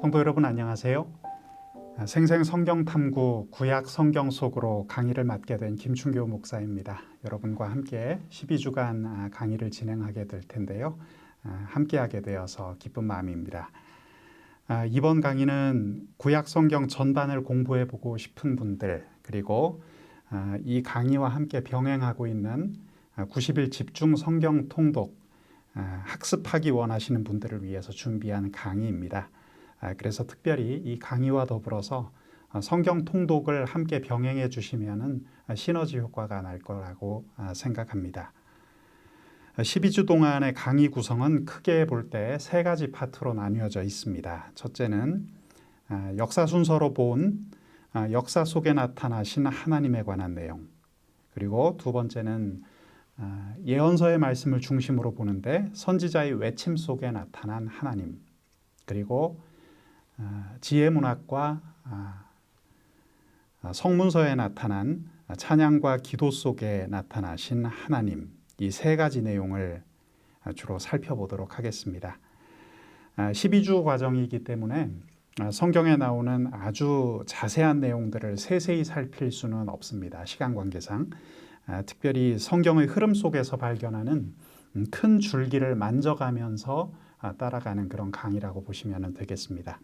성도 여러분 안녕하세요. 생생 성경 탐구 구약 성경 속으로 강의를 맡게 된 김춘교 목사입니다. 여러분과 함께 12주간 강의를 진행하게 될 텐데요. 함께하게 되어서 기쁜 마음입니다. 이번 강의는 구약 성경 전반을 공부해 보고 싶은 분들, 그리고 이 강의와 함께 병행하고 있는 90일 집중 성경 통독 학습하기 원하시는 분들을 위해서 준비한 강의입니다. 그래서 특별히 이 강의와 더불어서 성경 통독을 함께 병행해 주시면 시너지 효과가 날 거라고 생각합니다. 12주 동안의 강의 구성은 크게 볼 때 세 가지 파트로 나뉘어져 있습니다. 첫째는 역사 순서로 본 역사 속에 나타나신 하나님에 관한 내용, 그리고 두 번째는 예언서의 말씀을 중심으로 보는데 선지자의 외침 속에 나타난 하나님, 그리고 지혜문학과 성문서에 나타난 찬양과 기도 속에 나타나신 하나님, 이 세 가지 내용을 주로 살펴보도록 하겠습니다. 12주 과정이기 때문에 성경에 나오는 아주 자세한 내용들을 세세히 살필 수는 없습니다. 시간 관계상. 특별히 성경의 흐름 속에서 발견하는 큰 줄기를 만져가면서 따라가는 그런 강의라고 보시면 되겠습니다.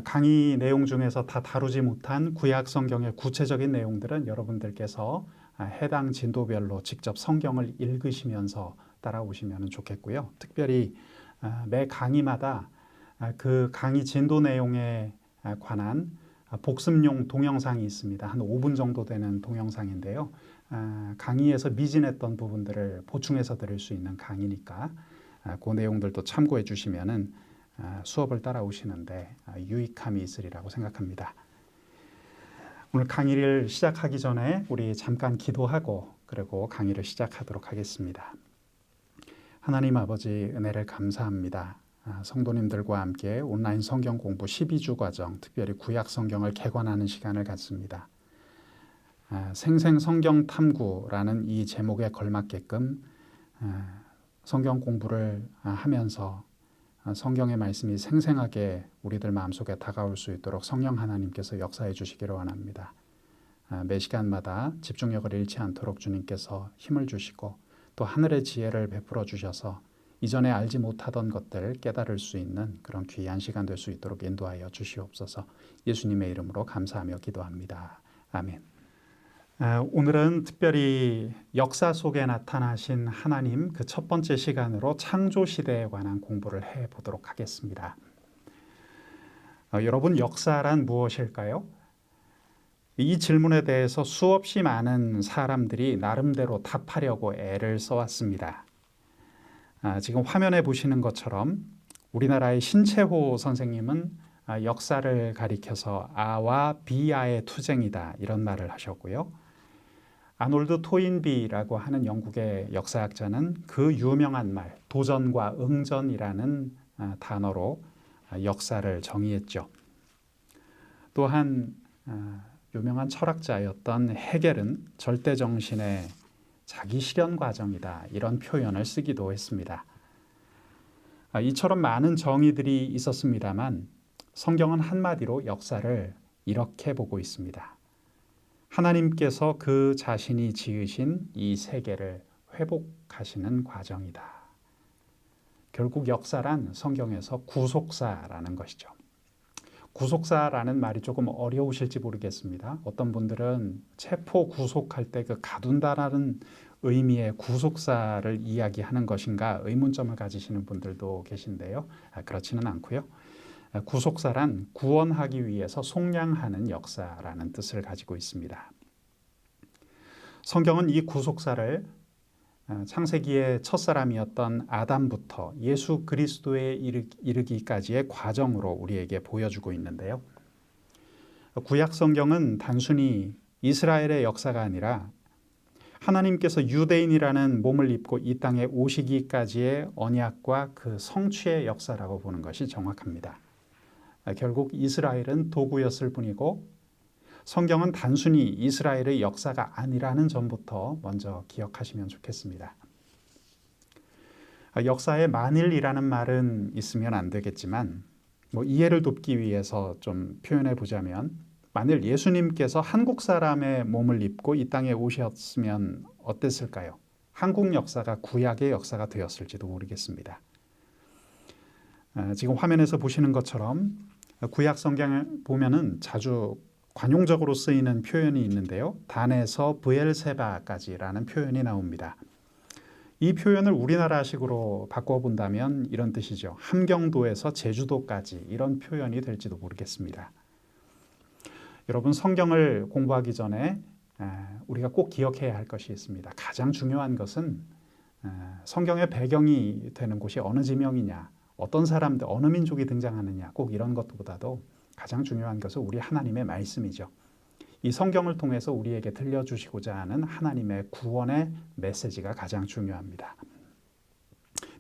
강의 내용 중에서 다 다루지 못한 구약 성경의 구체적인 내용들은 여러분들께서 해당 진도별로 직접 성경을 읽으시면서 따라오시면 좋겠고요. 특별히 매 강의마다 그 강의 진도 내용에 관한 복습용 동영상이 있습니다. 한 5분 정도 되는 동영상인데요. 강의에서 미진했던 부분들을 보충해서 들을 수 있는 강의니까 그 내용들도 참고해 주시면 수업을 따라오시는데 유익함이 있으리라고 생각합니다. 오늘 강의를 시작하기 전에 우리 잠깐 기도하고 그리고 강의를 시작하도록 하겠습니다. 하나님 아버지, 은혜를 감사합니다. 성도님들과 함께 온라인 성경 공부 12주 과정, 특별히 구약 성경을 개관하는 시간을 갖습니다. 생생 성경 탐구라는 이 제목에 걸맞게끔 성경 공부를 하면서 성경의 말씀이 생생하게 우리들 마음속에 다가올 수 있도록 성령 하나님께서 역사해 주시기를 원합니다. 매 시간마다 집중력을 잃지 않도록 주님께서 힘을 주시고 또 하늘의 지혜를 베풀어 주셔서 이전에 알지 못하던 것들을 깨달을 수 있는 그런 귀한 시간 될 수 있도록 인도하여 주시옵소서. 예수님의 이름으로 감사하며 기도합니다. 아멘. 오늘은 특별히 역사 속에 나타나신 하나님 그 첫 번째 시간으로 창조시대에 관한 공부를 해보도록 하겠습니다. 여러분, 역사란 무엇일까요? 이 질문에 대해서 수없이 많은 사람들이 나름대로 답하려고 애를 써왔습니다. 지금 화면에 보시는 것처럼 우리나라의 신채호 선생님은 역사를 가리켜서 아와 비아의 투쟁이다 이런 말을 하셨고요. 아놀드 토인비라고 하는 영국의 역사학자는 그 유명한 말 도전과 응전이라는 단어로 역사를 정의했죠. 또한 유명한 철학자였던 헤겔은 절대정신의 자기 실현 과정이다 이런 표현을 쓰기도 했습니다. 이처럼 많은 정의들이 있었습니다만 성경은 한마디로 역사를 이렇게 보고 있습니다. 하나님께서 그 자신이 지으신 이 세계를 회복하시는 과정이다. 결국 역사란 성경에서 구속사라는 것이죠. 구속사라는 말이 조금 어려우실지 모르겠습니다. 어떤 분들은 체포 구속할 때 그 가둔다라는 의미의 구속사를 이야기하는 것인가 의문점을 가지시는 분들도 계신데요. 그렇지는 않고요. 구속사란 구원하기 위해서 속량하는 역사라는 뜻을 가지고 있습니다. 성경은 이 구속사를 창세기의 첫사람이었던 아담부터 예수 그리스도에 이르기까지의 과정으로 우리에게 보여주고 있는데요. 구약 성경은 단순히 이스라엘의 역사가 아니라 하나님께서 유대인이라는 몸을 입고 이 땅에 오시기까지의 언약과 그 성취의 역사라고 보는 것이 정확합니다. 결국 이스라엘은 도구였을 뿐이고 성경은 단순히 이스라엘의 역사가 아니라는 점부터 먼저 기억하시면 좋겠습니다. 역사에 만일이라는 말은 있으면 안 되겠지만 이해를 돕기 위해서 좀 표현해 보자면 만일 예수님께서 한국 사람의 몸을 입고 이 땅에 오셨으면 어땠을까요? 한국 역사가 구약의 역사가 되었을지도 모르겠습니다. 지금 화면에서 보시는 것처럼 구약 성경에 보면은 자주 관용적으로 쓰이는 표현이 있는데요. 단에서 브엘세바까지라는 표현이 나옵니다. 이 표현을 우리나라식으로 바꿔본다면 이런 뜻이죠. 함경도에서 제주도까지 이런 표현이 될지도 모르겠습니다. 여러분 성경을 공부하기 전에 우리가 꼭 기억해야 할 것이 있습니다. 가장 중요한 것은 성경의 배경이 되는 곳이 어느 지명이냐, 어떤 사람들, 어느 민족이 등장하느냐, 꼭 이런 것보다도 가장 중요한 것은 우리 하나님의 말씀이죠. 이 성경을 통해서 우리에게 들려주시고자 하는 하나님의 구원의 메시지가 가장 중요합니다.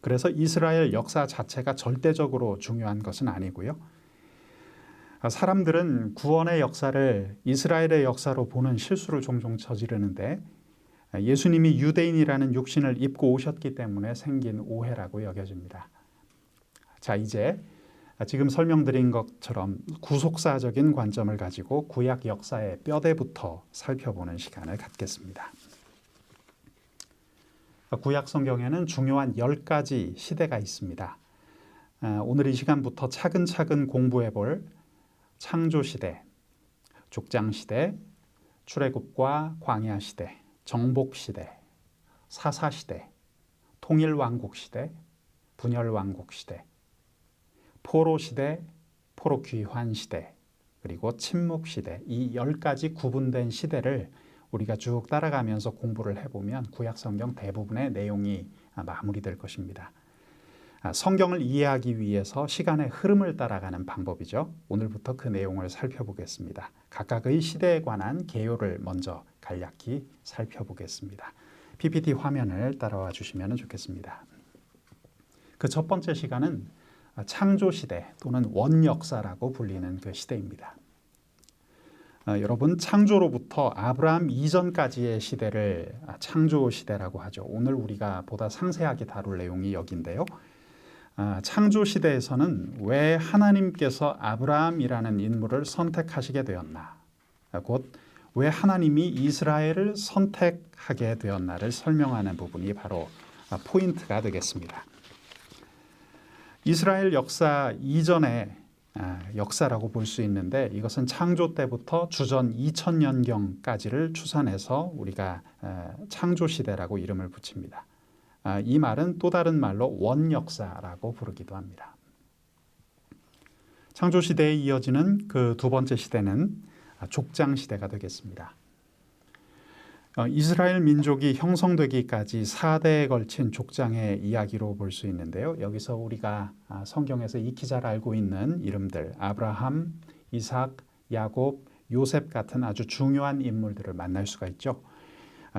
그래서 이스라엘 역사 자체가 절대적으로 중요한 것은 아니고요. 사람들은 구원의 역사를 이스라엘의 역사로 보는 실수를 종종 저지르는데 예수님이 유대인이라는 육신을 입고 오셨기 때문에 생긴 오해라고 여겨집니다. 자, 이제 지금 설명드린 것처럼 구속사적인 관점을 가지고 구약 역사의 뼈대부터 살펴보는 시간을 갖겠습니다. 구약 성경에는 중요한 10가지 시대가 있습니다. 오늘 이 시간부터 차근차근 공부해 볼 창조시대, 족장시대, 출애굽과 광야시대, 정복시대, 사사시대, 통일왕국시대, 분열왕국시대, 포로시대, 포로귀환시대, 그리고 침묵시대, 이 10가지 구분된 시대를 우리가 쭉 따라가면서 공부를 해보면 구약성경 대부분의 내용이 마무리될 것입니다. 성경을 이해하기 위해서 시간의 흐름을 따라가는 방법이죠. 오늘부터 그 내용을 살펴보겠습니다. 각각의 시대에 관한 개요를 먼저 간략히 살펴보겠습니다. PPT 화면을 따라와 주시면 좋겠습니다. 그 첫 번째 시간은 창조시대 또는 원역사라고 불리는 그 시대입니다. 여러분 창조로부터 아브라함 이전까지의 시대를 창조시대라고 하죠. 오늘 우리가 보다 상세하게 다룰 내용이 여기인데요. 창조시대에서는 왜 하나님께서 아브라함이라는 인물을 선택하시게 되었나, 곧 왜 하나님이 이스라엘을 선택하게 되었나를 설명하는 부분이 바로 포인트가 되겠습니다. 이스라엘 역사 이전의 역사라고 볼 수 있는데 이것은 창조 때부터 주전 2000년경까지를 추산해서 우리가 창조시대라고 이름을 붙입니다. 이 말은 또 다른 말로 원역사라고 부르기도 합니다. 창조시대에 이어지는 그 두 번째 시대는 족장시대가 되겠습니다. 이스라엘 민족이 형성되기까지 4대에 걸친 족장의 이야기로 볼 수 있는데요. 여기서 우리가 성경에서 익히 잘 알고 있는 이름들 아브라함, 이삭, 야곱, 요셉 같은 아주 중요한 인물들을 만날 수가 있죠.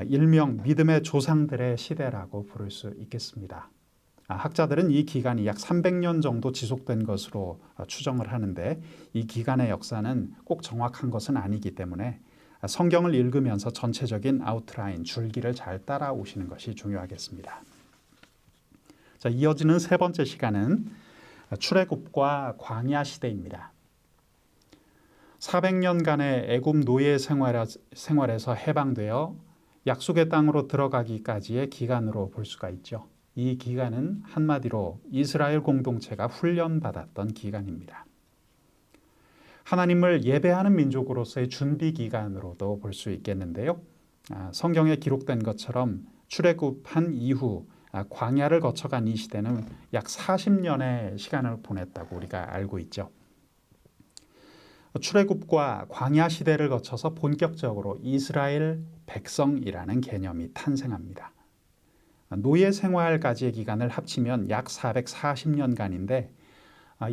일명 믿음의 조상들의 시대라고 부를 수 있겠습니다. 학자들은 이 기간이 약 300년 정도 지속된 것으로 추정을 하는데 이 기간의 역사는 꼭 정확한 것은 아니기 때문에 성경을 읽으면서 전체적인 아웃라인, 줄기를 잘 따라오시는 것이 중요하겠습니다. 자, 이어지는 세 번째 시간은 출애굽과 광야 시대입니다. 400년간의 애굽 노예 생활에서 해방되어 약속의 땅으로 들어가기까지의 기간으로 볼 수가 있죠. 이 기간은 한마디로 이스라엘 공동체가 훈련받았던 기간입니다. 하나님을 예배하는 민족으로서의 준비 기간으로도 볼 수 있겠는데요. 성경에 기록된 것처럼 출애굽한 이후 광야를 거쳐간 이 시대는 약 40년의 시간을 보냈다고 우리가 알고 있죠. 출애굽과 광야 시대를 거쳐서 본격적으로 이스라엘 백성이라는 개념이 탄생합니다. 노예 생활까지의 기간을 합치면 약 440년간인데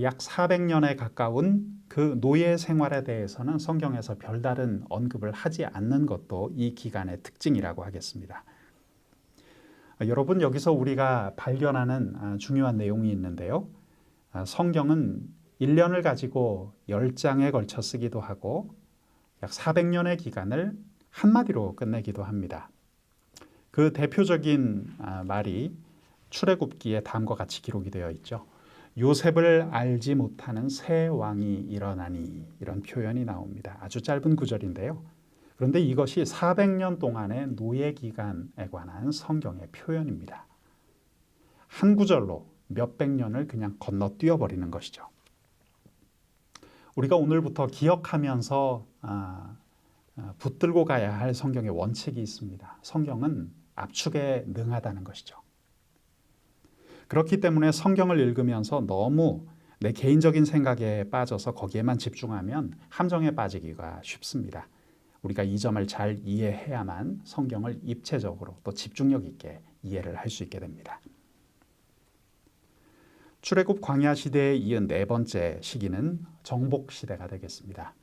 약 400년에 가까운 그 노예 생활에 대해서는 성경에서 별다른 언급을 하지 않는 것도 이 기간의 특징이라고 하겠습니다. 여러분 여기서 우리가 발견하는 중요한 내용이 있는데요. 성경은 1년을 가지고 10장에 걸쳐 쓰기도 하고 약 400년의 기간을 한마디로 끝내기도 합니다. 그 대표적인 말이 출애굽기에 다음과 같이 기록이 되어 있죠. 요셉을 알지 못하는 새 왕이 일어나니 이런 표현이 나옵니다. 아주 짧은 구절인데요. 그런데 이것이 400년 동안의 노예 기간에 관한 성경의 표현입니다. 한 구절로 몇백 년을 그냥 건너뛰어 버리는 것이죠. 우리가 오늘부터 기억하면서 붙들고 가야 할 성경의 원칙이 있습니다. 성경은 압축에 능하다는 것이죠. 그렇기 때문에 성경을 읽으면서 너무 내 개인적인 생각에 빠져서 거기에만 집중하면 함정에 빠지기가 쉽습니다. 우리가 이 점을 잘 이해해야만 성경을 입체적으로 또 집중력 있게 이해를 할 수 있게 됩니다. 출애굽 광야 시대에 이은 네 번째 시기는 정복 시대가 되겠습니다.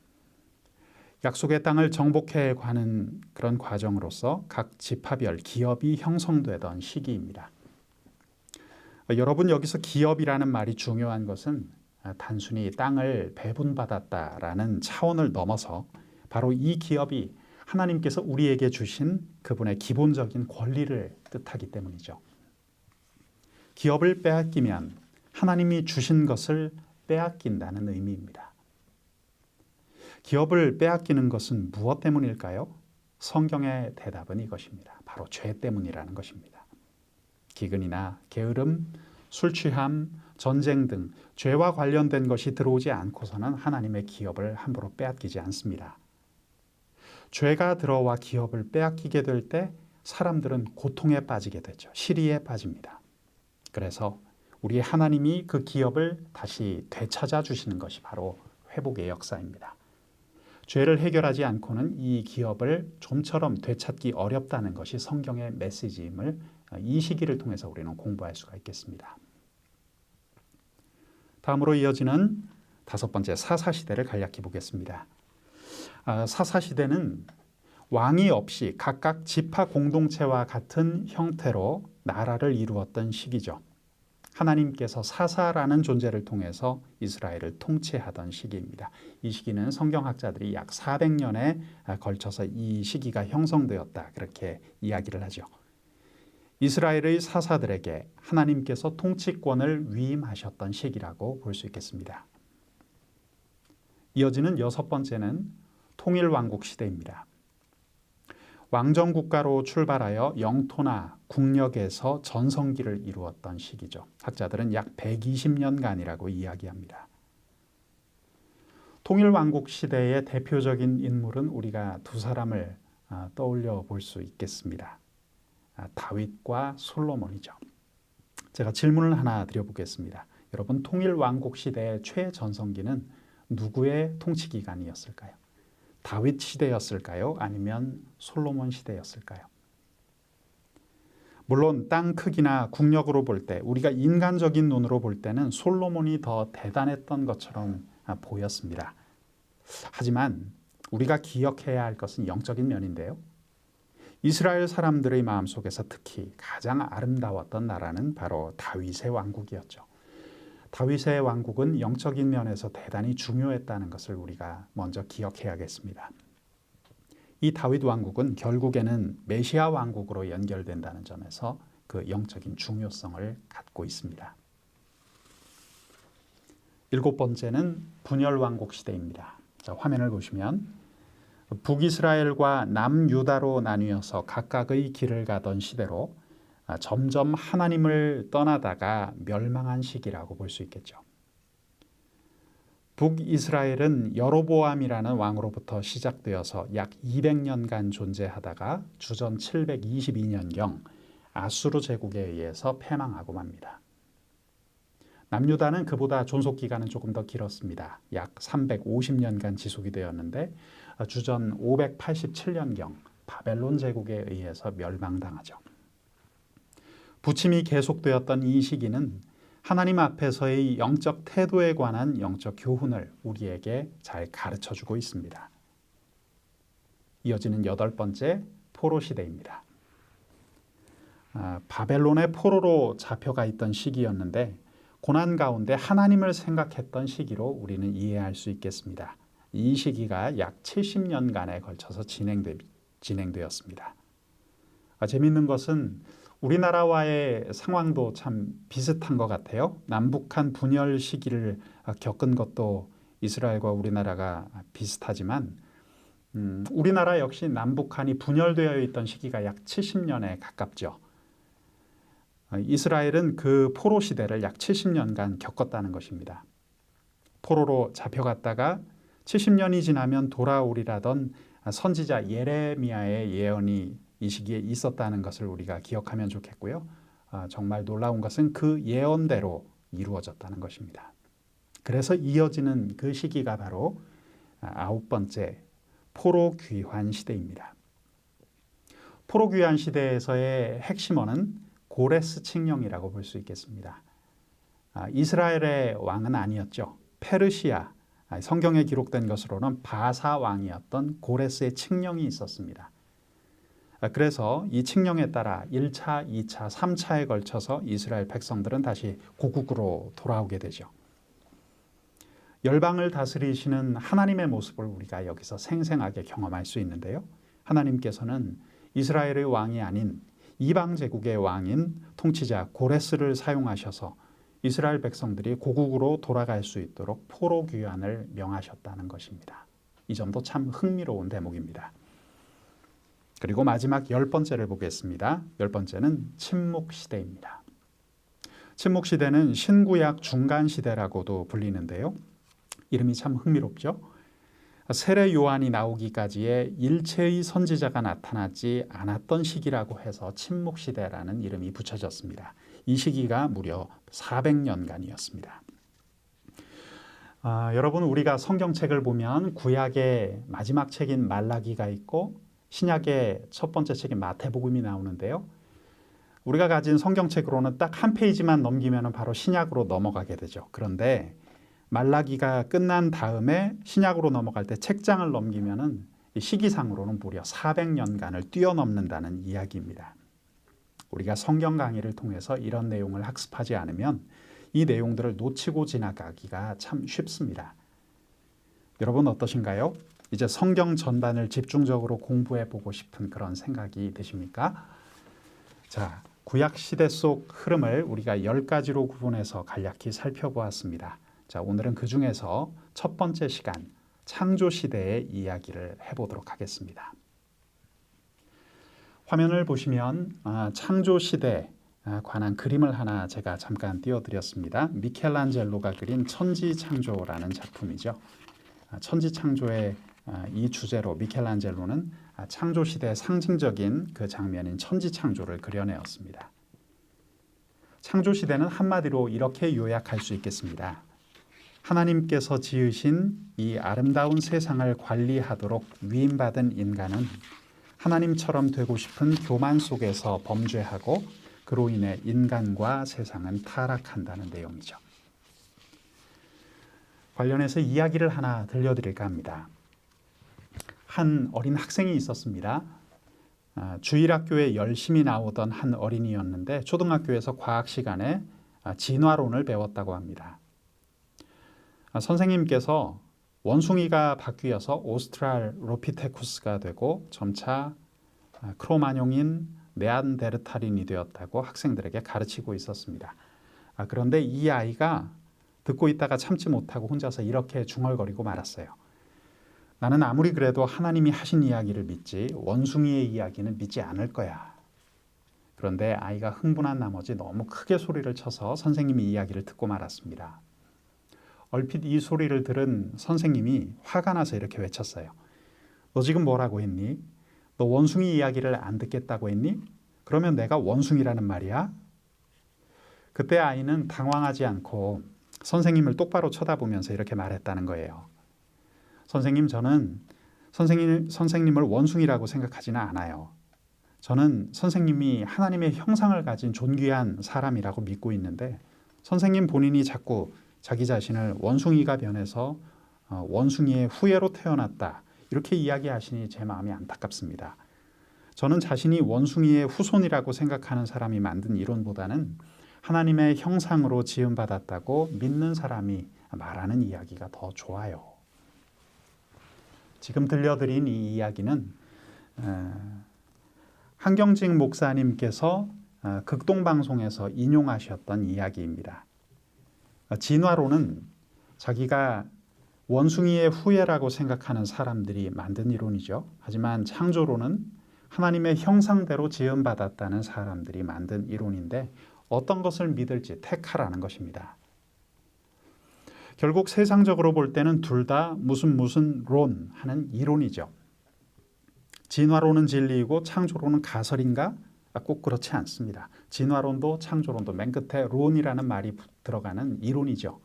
약속의 땅을 정복해 가는 그런 과정으로서 각 지파별 기업이 형성되던 시기입니다. 여러분, 여기서 기업이라는 말이 중요한 것은 단순히 땅을 배분받았다라는 차원을 넘어서 바로 이 기업이 하나님께서 우리에게 주신 그분의 기본적인 권리를 뜻하기 때문이죠. 기업을 빼앗기면 하나님이 주신 것을 빼앗긴다는 의미입니다. 기업을 빼앗기는 것은 무엇 때문일까요? 성경의 대답은 이것입니다. 바로 죄 때문이라는 것입니다. 기근이나 게으름, 술 취함, 전쟁 등 죄와 관련된 것이 들어오지 않고서는 하나님의 기업을 함부로 빼앗기지 않습니다. 죄가 들어와 기업을 빼앗기게 될 때 사람들은 고통에 빠지게 되죠. 시리에 빠집니다. 그래서 우리 하나님이 그 기업을 다시 되찾아 주시는 것이 바로 회복의 역사입니다. 죄를 해결하지 않고는 이 기업을 좀처럼 되찾기 어렵다는 것이 성경의 메시지임을 이 시기를 통해서 우리는 공부할 수가 있겠습니다. 다음으로 이어지는 다섯 번째 사사시대를 간략히 보겠습니다. 사사시대는 왕이 없이 각각 지파 공동체와 같은 형태로 나라를 이루었던 시기죠. 하나님께서 사사라는 존재를 통해서 이스라엘을 통치하던 시기입니다. 이 시기는 성경학자들이 약 400년에 걸쳐서 이 시기가 형성되었다, 그렇게 이야기를 하죠. 이스라엘의 사사들에게 하나님께서 통치권을 위임하셨던 시기라고 볼 수 있겠습니다. 이어지는 여섯 번째는 통일왕국 시대입니다. 왕정국가로 출발하여 영토나 국력에서 전성기를 이루었던 시기죠. 학자들은 약 120년간이라고 이야기합니다. 통일왕국 시대의 대표적인 인물은 우리가 두 사람을 떠올려 볼 수 있겠습니다. 다윗과 솔로몬이죠. 제가 질문을 하나 드려보겠습니다. 여러분, 통일왕국 시대의 최전성기는 누구의 통치 기간이었을까요? 다윗 시대였을까요? 아니면 솔로몬 시대였을까요? 물론 땅 크기나 국력으로 볼 때, 우리가 인간적인 눈으로 볼 때는 솔로몬이 더 대단했던 것처럼 보였습니다. 하지만 우리가 기억해야 할 것은 영적인 면인데요. 이스라엘 사람들의 마음속에서 특히 가장 아름다웠던 나라는 바로 다윗의 왕국이었죠. 다윗의 왕국은 영적인 면에서 대단히 중요했다는 것을 우리가 먼저 기억해야겠습니다. 이 다윗 왕국은 결국에는 메시아 왕국으로 연결된다는 점에서 그 영적인 중요성을 갖고 있습니다. 일곱 번째는 분열 왕국 시대입니다. 자, 화면을 보시면 북이스라엘과 남유다로 나뉘어서 각각의 길을 가던 시대로 점점 하나님을 떠나다가 멸망한 시기라고 볼 수 있겠죠. 북이스라엘은 여로보암이라는 왕으로부터 시작되어서 약 200년간 존재하다가 주전 722년경 아수르 제국에 의해서 패망하고 맙니다. 남유다는 그보다 존속 기간은 조금 더 길었습니다. 약 350년간 지속이 되었는데 주전 587년경 바벨론 제국에 의해서 멸망당하죠. 부침이 계속되었던 이 시기는 하나님 앞에서의 영적 태도에 관한 영적 교훈을 우리에게 잘 가르쳐주고 있습니다. 이어지는 여덟 번째 포로 시대입니다. 바벨론의 포로로 잡혀가 있던 시기였는데 고난 가운데 하나님을 생각했던 시기로 우리는 이해할 수 있겠습니다. 이 시기가 약 70년간에 걸쳐서 진행되었습니다. 재미있는 것은 우리나라와의 상황도 참 비슷한 것 같아요. 남북한 분열 시기를 겪은 것도 이스라엘과 우리나라가 비슷하지만 우리나라 역시 남북한이 분열되어 있던 시기가 약 70년에 가깝죠. 이스라엘은 그 포로 시대를 약 70년간 겪었다는 것입니다. 포로로 잡혀갔다가 70년이 지나면 돌아오리라던 선지자 예레미야의 예언이 이 시기에 있었다는 것을 우리가 기억하면 좋겠고요. 정말 놀라운 것은 그 예언대로 이루어졌다는 것입니다. 그래서 이어지는 그 시기가 바로 9번째 포로 귀환 시대입니다. 포로 귀환 시대에서의 핵심어는 고레스 칙령이라고 볼 수 있겠습니다. 이스라엘의 왕은 아니었죠. 페르시아, 성경에 기록된 것으로는 바사 왕이었던 고레스의 칙령이 있었습니다. 그래서 이 칙령에 따라 1차, 2차, 3차에 걸쳐서 이스라엘 백성들은 다시 고국으로 돌아오게 되죠. 열방을 다스리시는 하나님의 모습을 우리가 여기서 생생하게 경험할 수 있는데요. 하나님께서는 이스라엘의 왕이 아닌 이방 제국의 왕인 통치자 고레스를 사용하셔서 이스라엘 백성들이 고국으로 돌아갈 수 있도록 포로 귀환을 명하셨다는 것입니다. 이 점도 참 흥미로운 대목입니다. 그리고 마지막 10번째를 보겠습니다. 10번째는 침묵 시대입니다. 침묵 시대는 신구약 중간 시대라고도 불리는데요. 이름이 참 흥미롭죠. 세례 요한이 나오기까지의 일체의 선지자가 나타나지 않았던 시기라고 해서 침묵 시대라는 이름이 붙여졌습니다. 이 시기가 무려 400년간이었습니다. 여러분, 우리가 성경책을 보면 구약의 마지막 책인 말라기가 있고 신약의 첫 번째 책인 마태복음이 나오는데요. 우리가 가진 성경책으로는 딱 한 페이지만 넘기면 바로 신약으로 넘어가게 되죠. 그런데 말라기가 끝난 다음에 신약으로 넘어갈 때 책장을 넘기면은 시기상으로는 무려 400년간을 뛰어넘는다는 이야기입니다. 우리가 성경 강의를 통해서 이런 내용을 학습하지 않으면 이 내용들을 놓치고 지나가기가 참 쉽습니다. 여러분 어떠신가요? 이제 성경 전반을 집중적으로 공부해 보고 싶은 그런 생각이 드십니까? 자, 구약 시대 속 흐름을 우리가 10가지로 구분해서 간략히 살펴보았습니다. 자, 오늘은 그 중에서 첫 번째 시간 창조 시대의 이야기를 해보도록 하겠습니다. 화면을 보시면 창조 시대에 관한 그림을 하나 제가 잠깐 띄워드렸습니다. 미켈란젤로가 그린 천지창조라는 작품이죠. 천지창조의 이 주제로 미켈란젤로는 창조 시대의 상징적인 그 장면인 천지창조를 그려내었습니다. 창조 시대는 한마디로 이렇게 요약할 수 있겠습니다. 하나님께서 지으신 이 아름다운 세상을 관리하도록 위임받은 인간은 하나님처럼 되고 싶은 교만 속에서 범죄하고 그로 인해 인간과 세상은 타락한다는 내용이죠. 관련해서 이야기를 하나 들려드릴까 합니다. 한 어린 학생이 있었습니다. 주일학교에 열심히 나오던 한 어린이였는데 초등학교에서 과학 시간에 진화론을 배웠다고 합니다. 선생님께서 원숭이가 바뀌어서 오스트랄로피테쿠스가 되고 점차 크로마뇽인 네안데르탈인이 되었다고 학생들에게 가르치고 있었습니다. 그런데 이 아이가 듣고 있다가 참지 못하고 혼자서 이렇게 중얼거리고 말았어요. 나는 아무리 그래도 하나님이 하신 이야기를 믿지 원숭이의 이야기는 믿지 않을 거야. 그런데 아이가 흥분한 나머지 너무 크게 소리를 쳐서 선생님이 이야기를 듣고 말았습니다. 얼핏 이 소리를 들은 선생님이 화가 나서 이렇게 외쳤어요. 너 지금 뭐라고 했니? 너 원숭이 이야기를 안 듣겠다고 했니? 그러면 내가 원숭이라는 말이야? 그때 아이는 당황하지 않고 선생님을 똑바로 쳐다보면서 이렇게 말했다는 거예요. 선생님, 저는 선생님을 원숭이라고 생각하지는 않아요. 저는 선생님이 하나님의 형상을 가진 존귀한 사람이라고 믿고 있는데 선생님 본인이 자꾸 자기 자신을 원숭이가 변해서 원숭이의 후예로 태어났다 이렇게 이야기하시니 제 마음이 안타깝습니다. 저는 자신이 원숭이의 후손이라고 생각하는 사람이 만든 이론보다는 하나님의 형상으로 지음받았다고 믿는 사람이 말하는 이야기가 더 좋아요. 지금 들려드린 이 이야기는 한경직 목사님께서 극동방송에서 인용하셨던 이야기입니다. 진화론은 자기가 원숭이의 후예라고 생각하는 사람들이 만든 이론이죠. 하지만 창조론은 하나님의 형상대로 지음받았다는 사람들이 만든 이론인데 어떤 것을 믿을지 택하라는 것입니다. 결국 세상적으로 볼 때는 둘 다 무슨 론 하는 이론이죠. 진화론은 진리이고 창조론은 가설인가? 꼭 그렇지 않습니다. 진화론도 창조론도 맨 끝에 론이라는 말이 들어가는 이론이죠.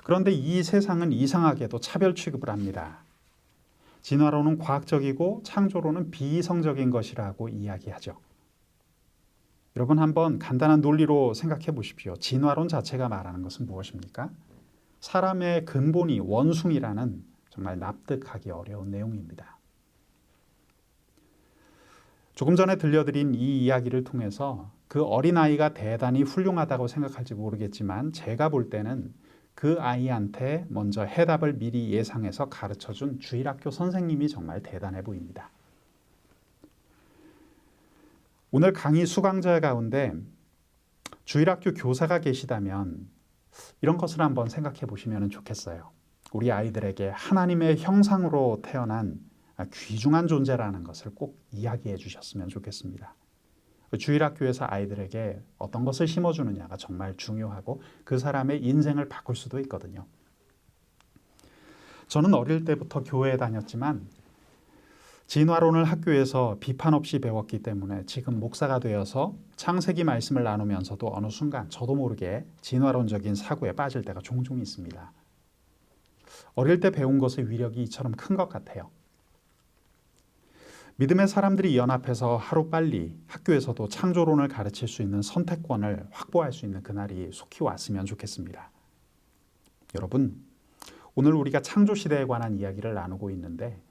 그런데 이 세상은 이상하게도 차별 취급을 합니다. 진화론은 과학적이고 창조론은 비이성적인 것이라고 이야기하죠. 여러분 한번 간단한 논리로 생각해 보십시오. 진화론 자체가 말하는 것은 무엇입니까? 사람의 근본이 원숭이라는 정말 납득하기 어려운 내용입니다. 조금 전에 들려드린 이 이야기를 통해서 그 어린아이가 대단히 훌륭하다고 생각할지 모르겠지만 제가 볼 때는 그 아이한테 먼저 해답을 미리 예상해서 가르쳐준 주일학교 선생님이 정말 대단해 보입니다. 오늘 강의 수강자 가운데 주일학교 교사가 계시다면 이런 것을 한번 생각해 보시면 좋겠어요. 우리 아이들에게 하나님의 형상으로 태어난 귀중한 존재라는 것을 꼭 이야기해 주셨으면 좋겠습니다. 주일학교에서 아이들에게 어떤 것을 심어주느냐가 정말 중요하고 그 사람의 인생을 바꿀 수도 있거든요. 저는 어릴 때부터 교회에 다녔지만 진화론을 학교에서 비판 없이 배웠기 때문에 지금 목사가 되어서 창세기 말씀을 나누면서도 어느 순간 저도 모르게 진화론적인 사고에 빠질 때가 종종 있습니다. 어릴 때 배운 것의 위력이 이처럼 큰 것 같아요. 믿음의 사람들이 연합해서 하루빨리 학교에서도 창조론을 가르칠 수 있는 선택권을 확보할 수 있는 그날이 속히 왔으면 좋겠습니다. 여러분, 오늘 우리가 창조시대에 관한 이야기를 나누고 있는데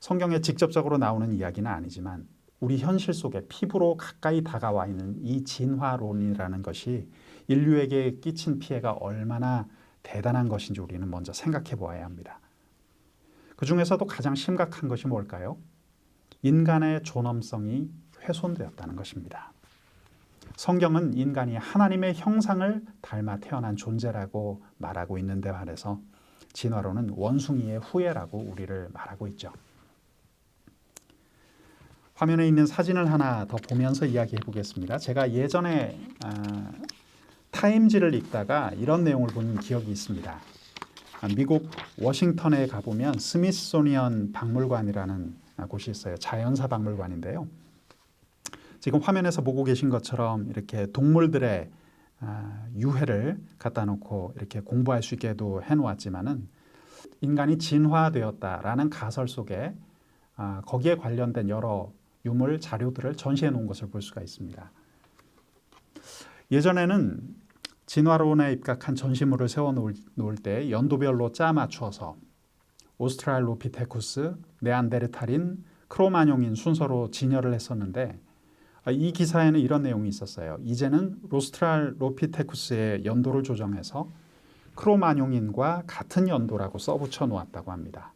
성경에 직접적으로 나오는 이야기는 아니지만 우리 현실 속에 피부로 가까이 다가와 있는 이 진화론이라는 것이 인류에게 끼친 피해가 얼마나 대단한 것인지 우리는 먼저 생각해 보아야 합니다. 그 중에서도 가장 심각한 것이 뭘까요? 인간의 존엄성이 훼손되었다는 것입니다. 성경은 인간이 하나님의 형상을 닮아 태어난 존재라고 말하고 있는데 반해서 진화론은 원숭이의 후예라고 우리를 말하고 있죠. 화면에 있는 사진을 하나 더 보면서 이야기해 보겠습니다. 제가 예전에 타임지를 읽다가 이런 내용을 본 기억이 있습니다. 미국 워싱턴에 가보면 스미소니언 박물관이라는 곳이 있어요. 자연사 박물관인데요. 지금 화면에서 보고 계신 것처럼 이렇게 동물들의 유해를 갖다 놓고 이렇게 공부할 수 있게도 해놓았지만은 인간이 진화되었다라는 가설 속에 거기에 관련된 여러 유물 자료들을 전시해 놓은 것을 볼 수가 있습니다. 예전에는 진화론에 입각한 전시물을 세워 놓을 때 연도별로 짜 맞추어서 오스트랄로피테쿠스, 네안데르탈인, 크로마뇽인 순서로 진열을 했었는데 이 기사에는 이런 내용이 있었어요. 이제는 오스트랄로피테쿠스의 연도를 조정해서 크로마뇽인과 같은 연도라고 써붙여 놓았다고 합니다.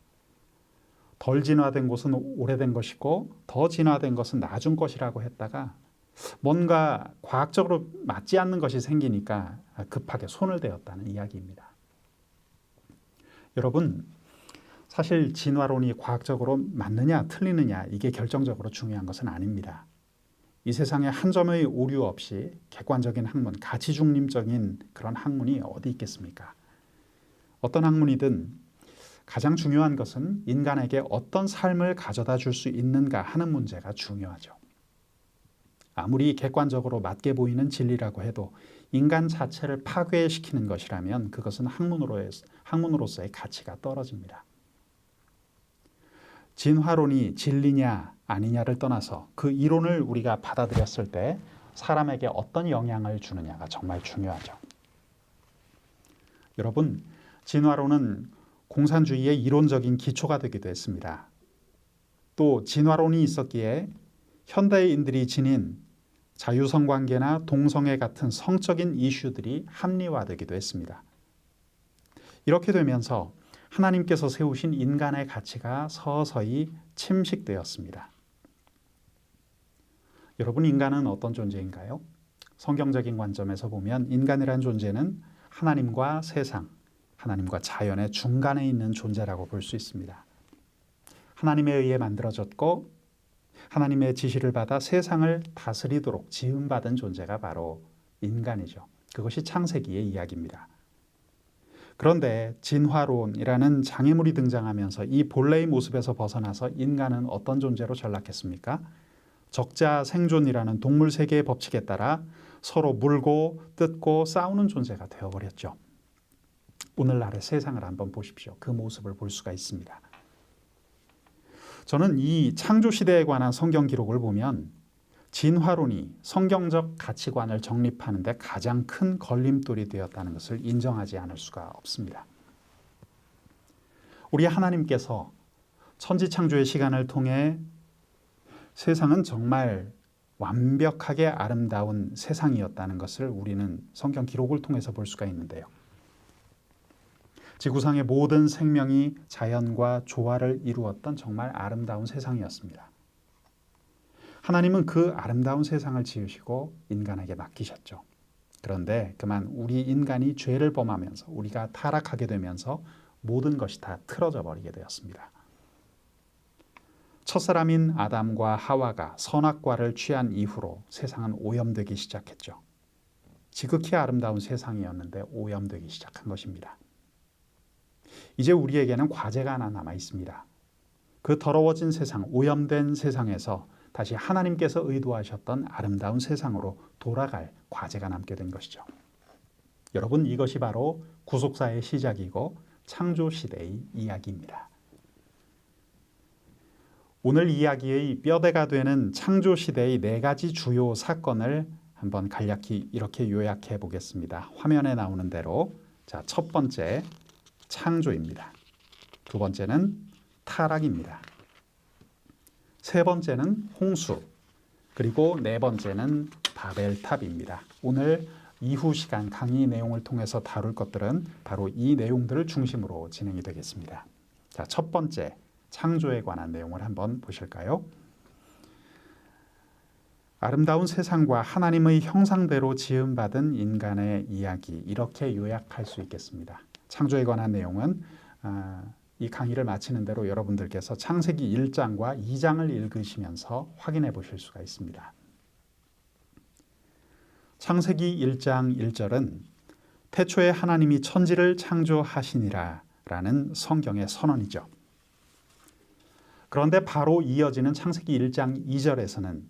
덜 진화된 것은 오래된 것이고 더 진화된 것은 낮은 것이라고 했다가 뭔가 과학적으로 맞지 않는 것이 생기니까 급하게 손을 대었다는 이야기입니다. 여러분, 사실 진화론이 과학적으로 맞느냐 틀리느냐 이게 결정적으로 중요한 것은 아닙니다. 이 세상에 한 점의 오류 없이 객관적인 학문, 가치 중립적인 그런 학문이 어디 있겠습니까? 어떤 학문이든 가장 중요한 것은 인간에게 어떤 삶을 가져다 줄 수 있는가 하는 문제가 중요하죠. 아무리 객관적으로 맞게 보이는 진리라고 해도 인간 자체를 파괴시키는 것이라면 그것은 학문으로서의 가치가 떨어집니다. 진화론이 진리냐 아니냐를 떠나서 그 이론을 우리가 받아들였을 때 사람에게 어떤 영향을 주느냐가 정말 중요하죠. 여러분, 진화론은 공산주의의 이론적인 기초가 되기도 했습니다. 또 진화론이 있었기에 현대인들이 지닌 자유성관계나 동성애 같은 성적인 이슈들이 합리화되기도 했습니다. 이렇게 되면서 하나님께서 세우신 인간의 가치가 서서히 침식되었습니다. 여러분, 인간은 어떤 존재인가요? 성경적인 관점에서 보면 인간이란 존재는 하나님과 세상, 하나님과 자연의 중간에 있는 존재라고 볼 수 있습니다. 하나님에 의해 만들어졌고 하나님의 지시를 받아 세상을 다스리도록 지음받은 존재가 바로 인간이죠. 그것이 창세기의 이야기입니다. 그런데 진화론이라는 장애물이 등장하면서 이 본래의 모습에서 벗어나서 인간은 어떤 존재로 전락했습니까? 적자 생존이라는 동물 세계의 법칙에 따라 서로 물고 뜯고 싸우는 존재가 되어버렸죠. 오늘날의 세상을 한번 보십시오. 그 모습을 볼 수가 있습니다. 저는 이 창조시대에 관한 성경 기록을 보면 진화론이 성경적 가치관을 정립하는 데 가장 큰 걸림돌이 되었다는 것을 인정하지 않을 수가 없습니다. 우리 하나님께서 천지창조의 시간을 통해 세상은 정말 완벽하게 아름다운 세상이었다는 것을 우리는 성경 기록을 통해서 볼 수가 있는데요. 지구상의 모든 생명이 자연과 조화를 이루었던 정말 아름다운 세상이었습니다. 하나님은 그 아름다운 세상을 지으시고 인간에게 맡기셨죠. 그런데 그만 우리 인간이 죄를 범하면서 우리가 타락하게 되면서 모든 것이 다 틀어져 버리게 되었습니다. 첫사람인 아담과 하와가 선악과를 취한 이후로 세상은 오염되기 시작했죠. 지극히 아름다운 세상이었는데 오염되기 시작한 것입니다. 이제 우리에게는 과제가 하나 남아 있습니다. 그 더러워진 세상, 오염된 세상에서 다시 하나님께서 의도하셨던 아름다운 세상으로 돌아갈 과제가 남게 된 것이죠. 여러분, 이것이 바로 구속사의 시작이고 창조시대의 이야기입니다. 오늘 이야기의 뼈대가 되는 창조시대의 4가지 주요 사건을 한번 간략히 이렇게 요약해 보겠습니다. 화면에 나오는 대로, 자, 첫 번째 창조입니다. 두 번째는 타락입니다. 세 번째는 홍수, 그리고 네 번째는 바벨탑입니다. 오늘 이후 시간 강의 내용을 통해서 다룰 것들은 바로 이 내용들을 중심으로 진행이 되겠습니다. 자, 첫 번째 창조에 관한 내용을 한번 보실까요? 아름다운 세상과 하나님의 형상대로 지음받은 인간의 이야기, 이렇게 요약할 수 있겠습니다. 창조에 관한 내용은 이 강의를 마치는 대로 여러분들께서 창세기 1장과 2장을 읽으시면서 확인해 보실 수가 있습니다. 창세기 1장 1절은 태초에 하나님이 천지를 창조하시니라 라는 성경의 선언이죠. 그런데 바로 이어지는 창세기 1장 2절에서는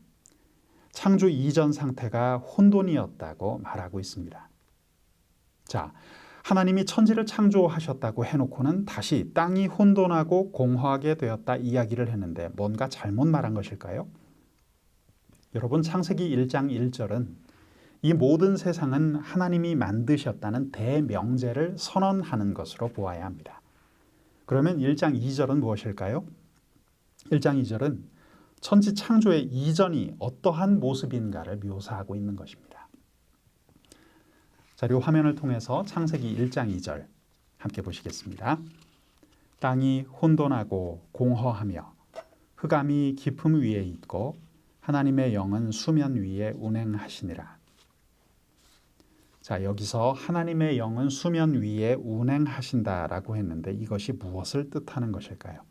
창조 이전 상태가 혼돈이었다고 말하고 있습니다. 자, 하나님이 천지를 창조하셨다고 해놓고는 다시 땅이 혼돈하고 공허하게 되었다 이야기를 했는데 뭔가 잘못 말한 것일까요? 여러분, 창세기 1장 1절은 이 모든 세상은 하나님이 만드셨다는 대명제를 선언하는 것으로 보아야 합니다. 그러면 1장 2절은 무엇일까요? 1장 2절은 천지 창조의 이전이 어떠한 모습인가를 묘사하고 있는 것입니다. 자료 화면을 통해서 창세기 1장 2절 함께 보시겠습니다. 땅이 혼돈하고 공허하며 흑암이 깊음 위에 있고 하나님의 영은 수면 위에 운행하시니라. 자, 여기서 하나님의 영은 수면 위에 운행하신다라고 했는데 이것이 무엇을 뜻하는 것일까요?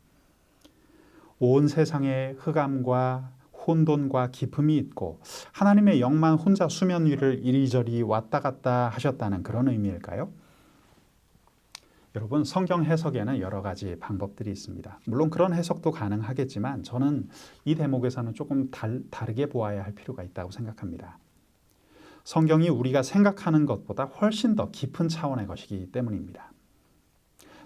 온 세상에 흑암과 혼돈과 깊음이 있고 하나님의 영만 혼자 수면 위를 이리저리 왔다 갔다 하셨다는 그런 의미일까요? 여러분, 성경 해석에는 여러 가지 방법들이 있습니다. 물론 그런 해석도 가능하겠지만 저는 이 대목에서는 조금 다르게 보아야 할 필요가 있다고 생각합니다. 성경이 우리가 생각하는 것보다 훨씬 더 깊은 차원의 것이기 때문입니다.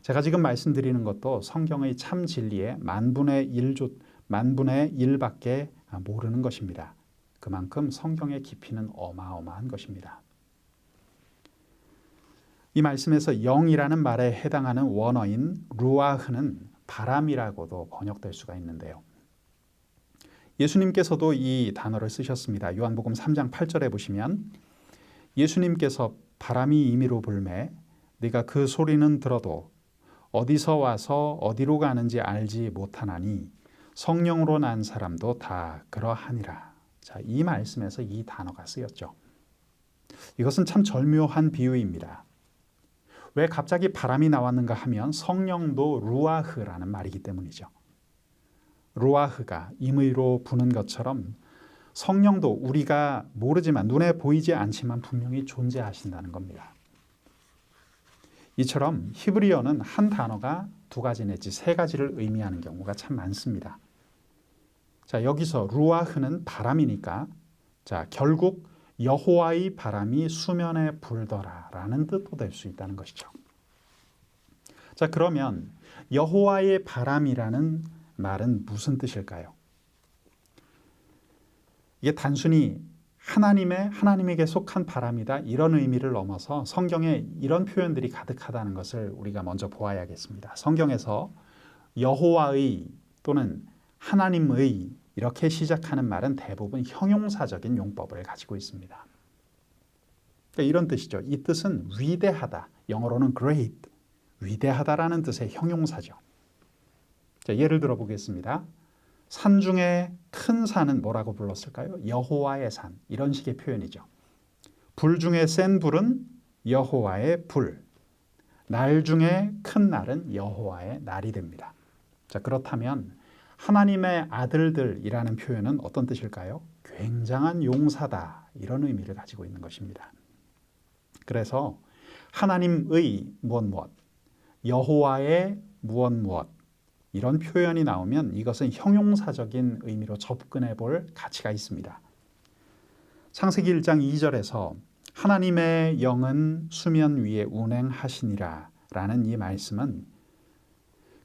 제가 지금 말씀드리는 것도 성경의 참 진리의 만분의 1밖에 모르는 것입니다. 그만큼 성경의 깊이는 어마어마한 것입니다. 이 말씀에서 영이라는 말에 해당하는 원어인 루아흐는 바람이라고도 번역될 수가 있는데요. 예수님께서도 이 단어를 쓰셨습니다. 요한복음 3장 8절에 보시면 예수님께서 바람이 임의로 불매 네가 그 소리는 들어도 어디서 와서 어디로 가는지 알지 못하나니 성령으로 난 사람도 다 그러하니라. 자, 이 말씀에서 이 단어가 쓰였죠. 이것은 참 절묘한 비유입니다. 왜 갑자기 바람이 나왔는가 하면 성령도 루아흐라는 말이기 때문이죠. 루아흐가 임의로 부는 것처럼 성령도 우리가 모르지만 눈에 보이지 않지만 분명히 존재하신다는 겁니다. 이처럼 히브리어는 한 단어가 두 가지 내지 세 가지를 의미하는 경우가 참 많습니다. 자, 여기서 루아흐는 바람이니까 자, 결국 여호와의 바람이 수면에 불더라라는 뜻도 될 수 있다는 것이죠. 자, 그러면 여호와의 바람이라는 말은 무슨 뜻일까요? 이게 단순히 하나님에게 속한 바람이다 이런 의미를 넘어서 성경에 이런 표현들이 가득하다는 것을 우리가 먼저 보아야겠습니다. 성경에서 여호와의 또는 하나님의 이렇게 시작하는 말은 대부분 형용사적인 용법을 가지고 있습니다. 그러니까 이런 뜻이죠. 이 뜻은 위대하다, 영어로는 great, 위대하다라는 뜻의 형용사죠. 자, 예를 들어 보겠습니다. 산 중에 큰 산은 뭐라고 불렀을까요? 여호와의 산, 이런 식의 표현이죠. 불 중에 센 불은 여호와의 불, 날 중에 큰 날은 여호와의 날이 됩니다. 자, 그렇다면 하나님의 아들들이라는 표현은 어떤 뜻일까요? 굉장한 용사다, 이런 의미를 가지고 있는 것입니다. 그래서 하나님의 무엇 여호와의 무엇 이런 표현이 나오면 이것은 형용사적인 의미로 접근해 볼 가치가 있습니다. 창세기 1장 2절에서 하나님의 영은 수면 위에 운행하시니라 라는 이 말씀은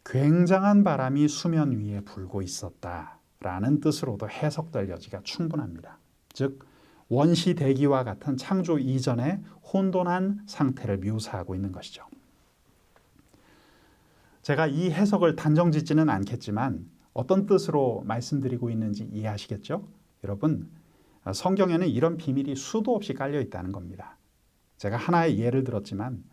굉장한 바람이 수면 위에 불고 있었다라는 뜻으로도 해석될 여지가 충분합니다. 즉 원시 대기와 같은 창조 이전의 혼돈한 상태를 묘사하고 있는 것이죠. 제가 이 해석을 단정짓지는 않겠지만 어떤 뜻으로 말씀드리고 있는지 이해하시겠죠? 여러분, 성경에는 이런 비밀이 수도 없이 깔려 있다는 겁니다. 제가 하나의 예를 들었지만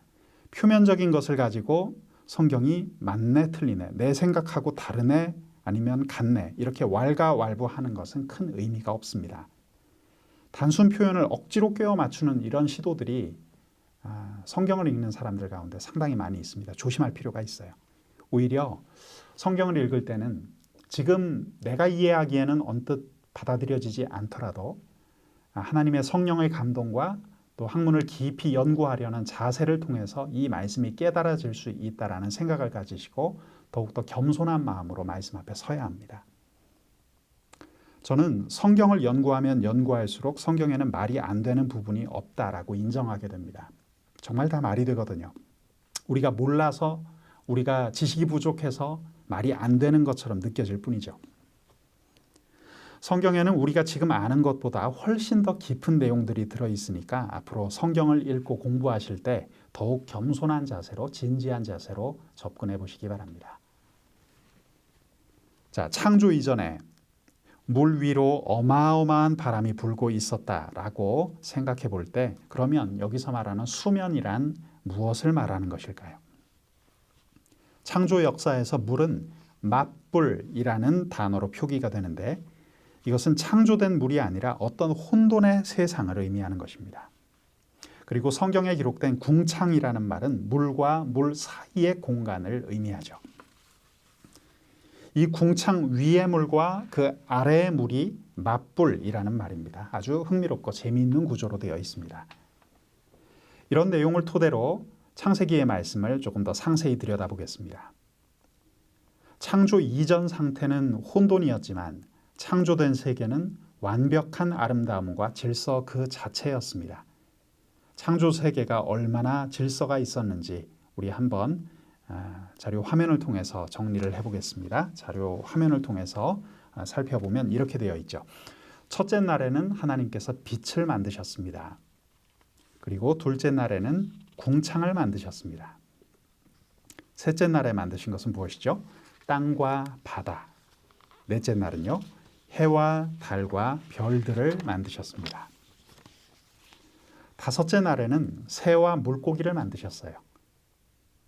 표면적인 것을 가지고 성경이 맞네 틀리네, 내 생각하고 다르네 아니면 같네 이렇게 왈가왈부하는 것은 큰 의미가 없습니다. 단순 표현을 억지로 꿰어 맞추는 이런 시도들이 성경을 읽는 사람들 가운데 상당히 많이 있습니다. 조심할 필요가 있어요. 오히려 성경을 읽을 때는 지금 내가 이해하기에는 언뜻 받아들여지지 않더라도 하나님의 성령의 감동과 또 학문을 깊이 연구하려는 자세를 통해서 이 말씀이 깨달아질 수 있다라는 생각을 가지시고 더욱더 겸손한 마음으로 말씀 앞에 서야 합니다. 저는 성경을 연구하면 연구할수록 성경에는 말이 안 되는 부분이 없다라고 인정하게 됩니다. 정말 다 말이 되거든요. 우리가 몰라서 우리가 지식이 부족해서 말이 안 되는 것처럼 느껴질 뿐이죠. 성경에는 우리가 지금 아는 것보다 훨씬 더 깊은 내용들이 들어있으니까 앞으로 성경을 읽고 공부하실 때 더욱 겸손한 자세로 진지한 자세로 접근해 보시기 바랍니다. 자, 창조 이전에 물 위로 어마어마한 바람이 불고 있었다라고 생각해 볼 때 그러면 여기서 말하는 수면이란 무엇을 말하는 것일까요? 창조 역사에서 물은 맞불이라는 단어로 표기가 되는데 이것은 창조된 물이 아니라 어떤 혼돈의 세상을 의미하는 것입니다. 그리고 성경에 기록된 궁창이라는 말은 물과 물 사이의 공간을 의미하죠. 이 궁창 위의 물과 그 아래의 물이 맞불이라는 말입니다. 아주 흥미롭고 재미있는 구조로 되어 있습니다. 이런 내용을 토대로 창세기의 말씀을 조금 더 상세히 들여다보겠습니다. 창조 이전 상태는 혼돈이었지만 창조된 세계는 완벽한 아름다움과 질서 그 자체였습니다. 창조 세계가 얼마나 질서가 있었는지 우리 한번 자료 화면을 통해서 정리를 해보겠습니다. 자료 화면을 통해서 살펴보면 이렇게 되어 있죠. 첫째 날에는 하나님께서 빛을 만드셨습니다. 그리고 둘째 날에는 궁창을 만드셨습니다. 셋째 날에 만드신 것은 무엇이죠? 땅과 바다. 넷째 날은요, 해와 달과 별들을 만드셨습니다. 다섯째 날에는 새와 물고기를 만드셨어요.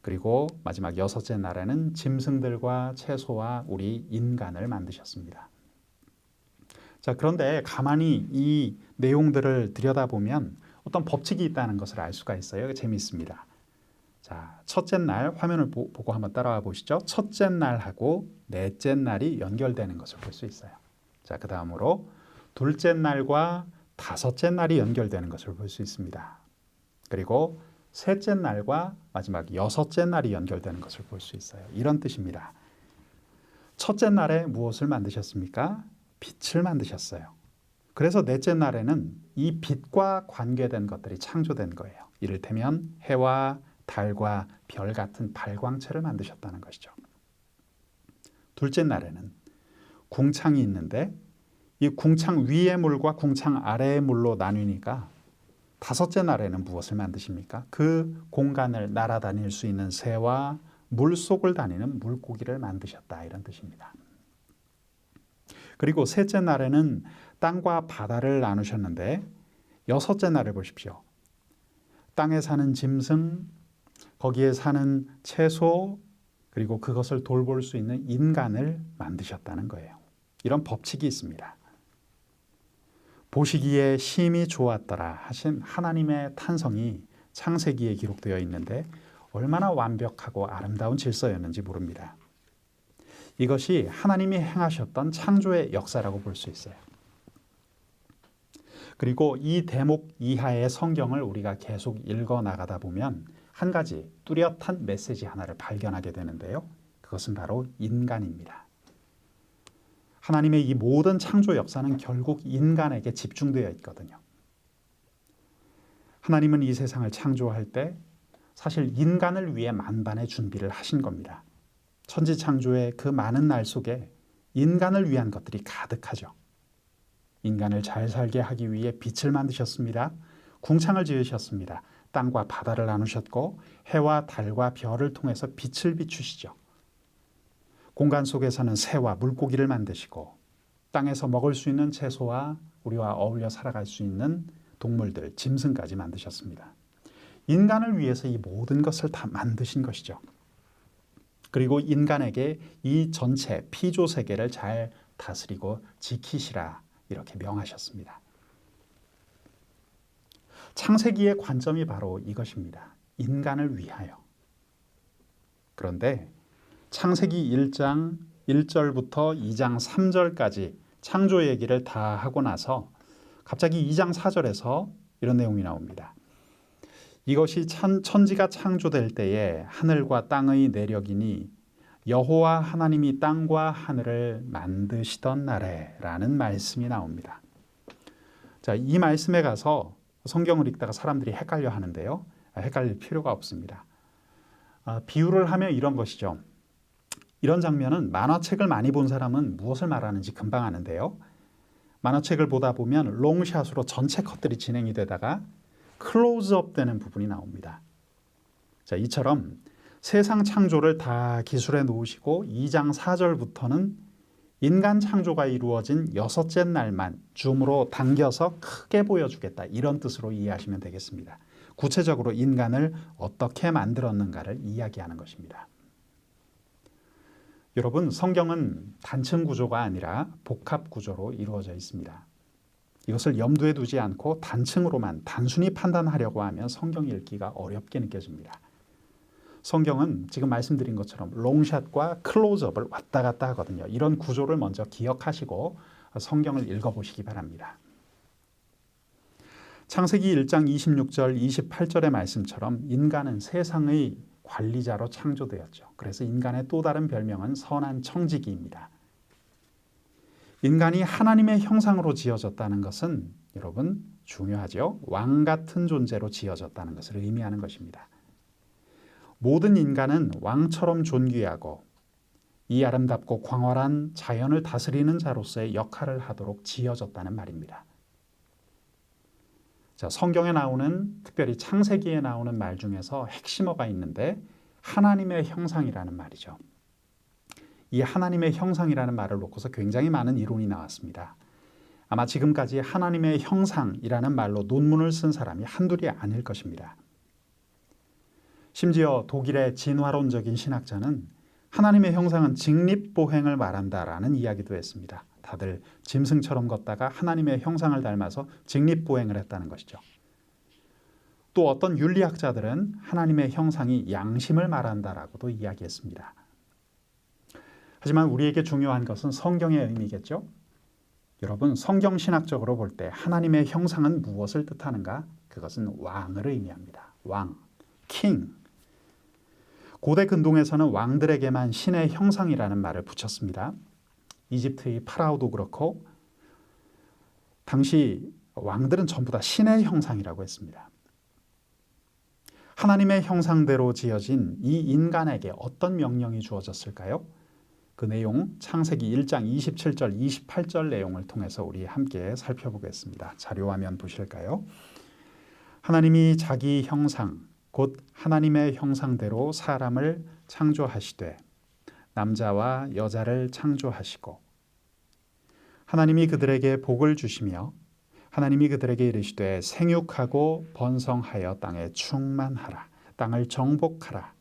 그리고 마지막 여섯째 날에는 짐승들과 채소와 우리 인간을 만드셨습니다. 자, 그런데 가만히 이 내용들을 들여다보면 어떤 법칙이 있다는 것을 알 수가 있어요. 재미있습니다. 자, 첫째 날 화면을 보고 한번 따라와 보시죠. 첫째 날하고 넷째 날이 연결되는 것을 볼 수 있어요. 자, 그 다음으로 둘째 날과 다섯째 날이 연결되는 것을 볼 수 있습니다. 그리고 셋째 날과 마지막 여섯째 날이 연결되는 것을 볼 수 있어요. 이런 뜻입니다. 첫째 날에 무엇을 만드셨습니까? 빛을 만드셨어요. 그래서 넷째 날에는 이 빛과 관계된 것들이 창조된 거예요. 이를테면 해와 달과 별 같은 발광체를 만드셨다는 것이죠. 둘째 날에는 궁창이 있는데 이 궁창 위의 물과 궁창 아래의 물로 나뉘니까 다섯째 날에는 무엇을 만드십니까? 그 공간을 날아다닐 수 있는 새와 물속을 다니는 물고기를 만드셨다, 이런 뜻입니다. 그리고 셋째 날에는 땅과 바다를 나누셨는데 여섯째 날을 보십시오. 땅에 사는 짐승, 거기에 사는 채소, 그리고 그것을 돌볼 수 있는 인간을 만드셨다는 거예요. 이런 법칙이 있습니다. 보시기에 심히 좋았더라 하신 하나님의 탄성이 창세기에 기록되어 있는데 얼마나 완벽하고 아름다운 질서였는지 모릅니다. 이것이 하나님이 행하셨던 창조의 역사라고 볼 수 있어요. 그리고 이 대목 이하의 성경을 우리가 계속 읽어 나가다 보면 한 가지 뚜렷한 메시지 하나를 발견하게 되는데요. 그것은 바로 인간입니다. 하나님의 이 모든 창조 역사는 결국 인간에게 집중되어 있거든요. 하나님은 이 세상을 창조할 때 사실 인간을 위해 만반의 준비를 하신 겁니다. 천지창조의 그 많은 날 속에 인간을 위한 것들이 가득하죠. 인간을 잘 살게 하기 위해 빛을 만드셨습니다. 궁창을 지으셨습니다. 땅과 바다를 나누셨고 해와 달과 별을 통해서 빛을 비추시죠. 공간 속에서는 새와 물고기를 만드시고 땅에서 먹을 수 있는 채소와 우리와 어울려 살아갈 수 있는 동물들, 짐승까지 만드셨습니다. 인간을 위해서 이 모든 것을 다 만드신 것이죠. 그리고 인간에게 이 전체 피조 세계를 잘 다스리고 지키시라 이렇게 명하셨습니다. 창세기의 관점이 바로 이것입니다. 인간을 위하여. 그런데 창세기 1장 1절부터 2장 3절까지 창조 얘기를 다 하고 나서 갑자기 2장 4절에서 이런 내용이 나옵니다. 이것이 천지가 창조될 때에 하늘과 땅의 내력이니 여호와 하나님이 땅과 하늘을 만드시던 날에 라는 말씀이 나옵니다. 자, 이 말씀에 가서 성경을 읽다가 사람들이 헷갈려 하는데요. 헷갈릴 필요가 없습니다. 비유를 하면 이런 것이죠. 이런 장면은 만화책을 많이 본 사람은 무엇을 말하는지 금방 아는데요. 만화책을 보다 보면 롱샷으로 전체 컷들이 진행이 되다가 클로즈업 되는 부분이 나옵니다. 자, 이처럼 세상 창조를 다 기술해 놓으시고 2장 4절부터는 인간 창조가 이루어진 여섯째 날만 줌으로 당겨서 크게 보여주겠다. 이런 뜻으로 이해하시면 되겠습니다. 구체적으로 인간을 어떻게 만들었는가를 이야기하는 것입니다. 여러분, 성경은 단층 구조가 아니라 복합 구조로 이루어져 있습니다. 이것을 염두에 두지 않고 단층으로만 단순히 판단하려고 하면 성경 읽기가 어렵게 느껴집니다. 성경은 지금 말씀드린 것처럼 롱샷과 클로즈업을 왔다 갔다 하거든요. 이런 구조를 먼저 기억하시고 성경을 읽어보시기 바랍니다. 창세기 1장 26절, 28절의 말씀처럼 인간은 세상의 관리자로 창조되었죠. 그래서 인간의 또 다른 별명은 선한 청지기입니다. 인간이 하나님의 형상으로 지어졌다는 것은 여러분 중요하죠. 왕 같은 존재로 지어졌다는 것을 의미하는 것입니다. 모든 인간은 왕처럼 존귀하고 이 아름답고 광활한 자연을 다스리는 자로서의 역할을 하도록 지어졌다는 말입니다. 자, 성경에 나오는 특별히 창세기에 나오는 말 중에서 핵심어가 있는데 하나님의 형상이라는 말이죠. 이 하나님의 형상이라는 말을 놓고서 굉장히 많은 이론이 나왔습니다. 아마 지금까지 하나님의 형상이라는 말로 논문을 쓴 사람이 한둘이 아닐 것입니다. 심지어 독일의 진화론적인 신학자는 하나님의 형상은 직립보행을 말한다라는 이야기도 했습니다. 다들 짐승처럼 걷다가 하나님의 형상을 닮아서 직립보행을 했다는 것이죠. 또 어떤 윤리학자들은 하나님의 형상이 양심을 말한다라고도 이야기했습니다. 하지만 우리에게 중요한 것은 성경의 의미겠죠? 여러분, 성경 신학적으로 볼 때 하나님의 형상은 무엇을 뜻하는가? 그것은 왕을 의미합니다. 왕, king. 고대 근동에서는 왕들에게만 신의 형상이라는 말을 붙였습니다. 이집트의 파라오도 그렇고 당시 왕들은 전부 다 신의 형상이라고 했습니다. 하나님의 형상대로 지어진 이 인간에게 어떤 명령이 주어졌을까요? 그 내용 창세기 1장 27절 28절 내용을 통해서 우리 함께 살펴보겠습니다. 자료화면 보실까요? 하나님이 자기 형상 곧 하나님의 형상대로 사람을 창조하시되 남자와 여자를 창조하시고 하나님이 그들에게 복을 주시며 하나님이 그들에게 이르시되 생육하고 번성하여 땅에 충만하라. 땅을 정복하라.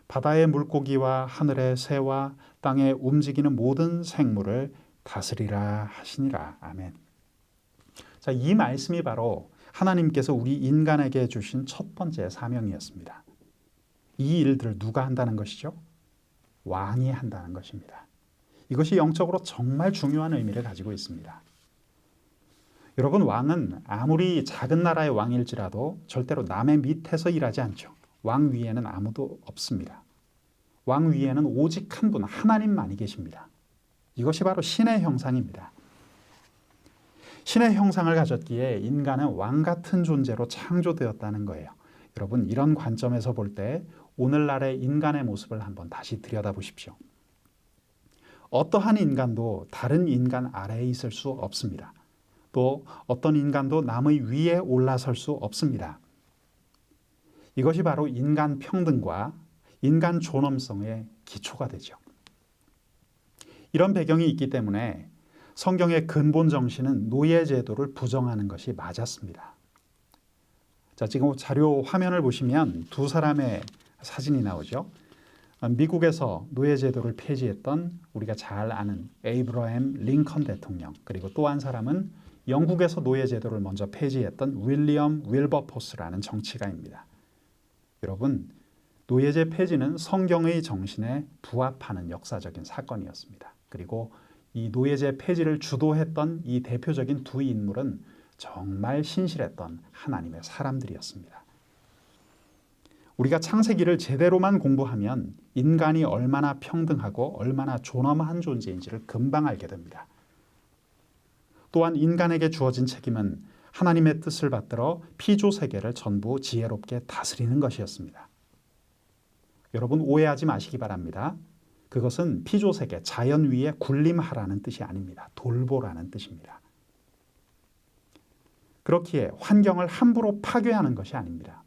바다의 물고기와 하늘의 새와 땅에 움직이는 모든 생물을 다스리라 하시니라. 아멘. 자, 이 말씀이 바로 하나님께서 우리 인간에게 주신 첫 번째 사명이었습니다. 이 일들을 누가 한다는 것이죠? 왕이 한다는 것입니다. 이것이 영적으로 정말 중요한 의미를 가지고 있습니다. 여러분, 왕은 아무리 작은 나라의 왕일지라도 절대로 남의 밑에서 일하지 않죠. 왕 위에는 아무도 없습니다. 왕 위에는 오직 한 분, 하나님만이 계십니다. 이것이 바로 신의 형상입니다. 신의 형상을 가졌기에 인간은 왕 같은 존재로 창조되었다는 거예요. 여러분, 이런 관점에서 볼 때 오늘날의 인간의 모습을 한번 다시 들여다보십시오. 어떠한 인간도 다른 인간 아래에 있을 수 없습니다. 또 어떤 인간도 남의 위에 올라설 수 없습니다. 이것이 바로 인간 평등과 인간 존엄성의 기초가 되죠. 이런 배경이 있기 때문에 성경의 근본 정신은 노예 제도를 부정하는 것이 맞았습니다. 자, 지금 자료 화면을 보시면 두 사람의 사진이 나오죠. 미국에서 노예 제도를 폐지했던 우리가 잘 아는 에이브러햄 링컨 대통령, 그리고 또 한 사람은 영국에서 노예 제도를 먼저 폐지했던 윌리엄 윌버포스라는 정치가입니다. 여러분, 노예제 폐지는 성경의 정신에 부합하는 역사적인 사건이었습니다. 그리고 이 노예제 폐지를 주도했던 이 대표적인 두 인물은 정말 신실했던 하나님의 사람들이었습니다. 우리가 창세기를 제대로만 공부하면 인간이 얼마나 평등하고 얼마나 존엄한 존재인지를 금방 알게 됩니다. 또한 인간에게 주어진 책임은 하나님의 뜻을 받들어 피조 세계를 전부 지혜롭게 다스리는 것이었습니다. 여러분, 오해하지 마시기 바랍니다. 그것은 피조 세계, 자연 위에 군림하라는 뜻이 아닙니다. 돌보라는 뜻입니다. 그렇기에 환경을 함부로 파괴하는 것이 아닙니다.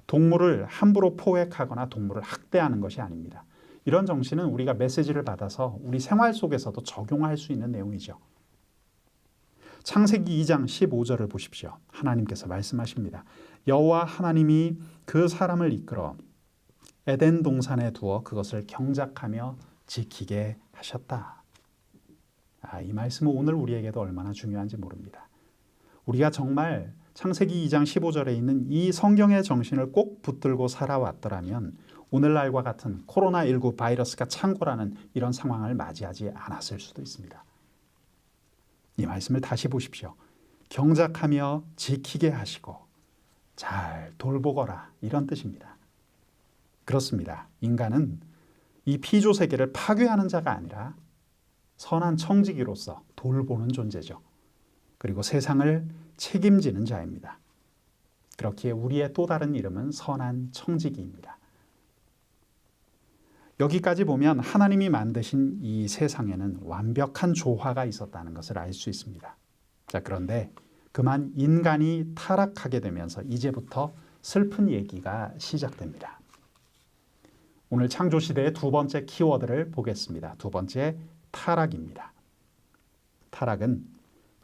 동물을 함부로 포획하거나 동물을 학대하는 것이 아닙니다. 이런 정신은 우리가 메시지를 받아서 우리 생활 속에서도 적용할 수 있는 내용이죠. 창세기 2장 15절을 보십시오. 하나님께서 말씀하십니다. 여호와 하나님이 그 사람을 이끌어 에덴 동산에 두어 그것을 경작하며 지키게 하셨다. 이 말씀은 오늘 우리에게도 얼마나 중요한지 모릅니다. 우리가 정말 창세기 2장 15절에 있는 이 성경의 정신을 꼭 붙들고 살아왔더라면 오늘날과 같은 코로나19 바이러스가 창궐하는 이런 상황을 맞이하지 않았을 수도 있습니다. 이 말씀을 다시 보십시오. 경작하며 지키게 하시고 잘 돌보거라, 이런 뜻입니다. 그렇습니다. 인간은 이 피조 세계를 파괴하는 자가 아니라 선한 청지기로서 돌보는 존재죠. 그리고 세상을 책임지는 자입니다. 그렇기에 우리의 또 다른 이름은 선한 청지기입니다. 여기까지 보면 하나님이 만드신 이 세상에는 완벽한 조화가 있었다는 것을 알 수 있습니다. 자, 그런데 그만 인간이 타락하게 되면서 이제부터 슬픈 얘기가 시작됩니다. 오늘 창조시대의 두 번째 키워드를 보겠습니다. 두 번째, 타락입니다. 타락은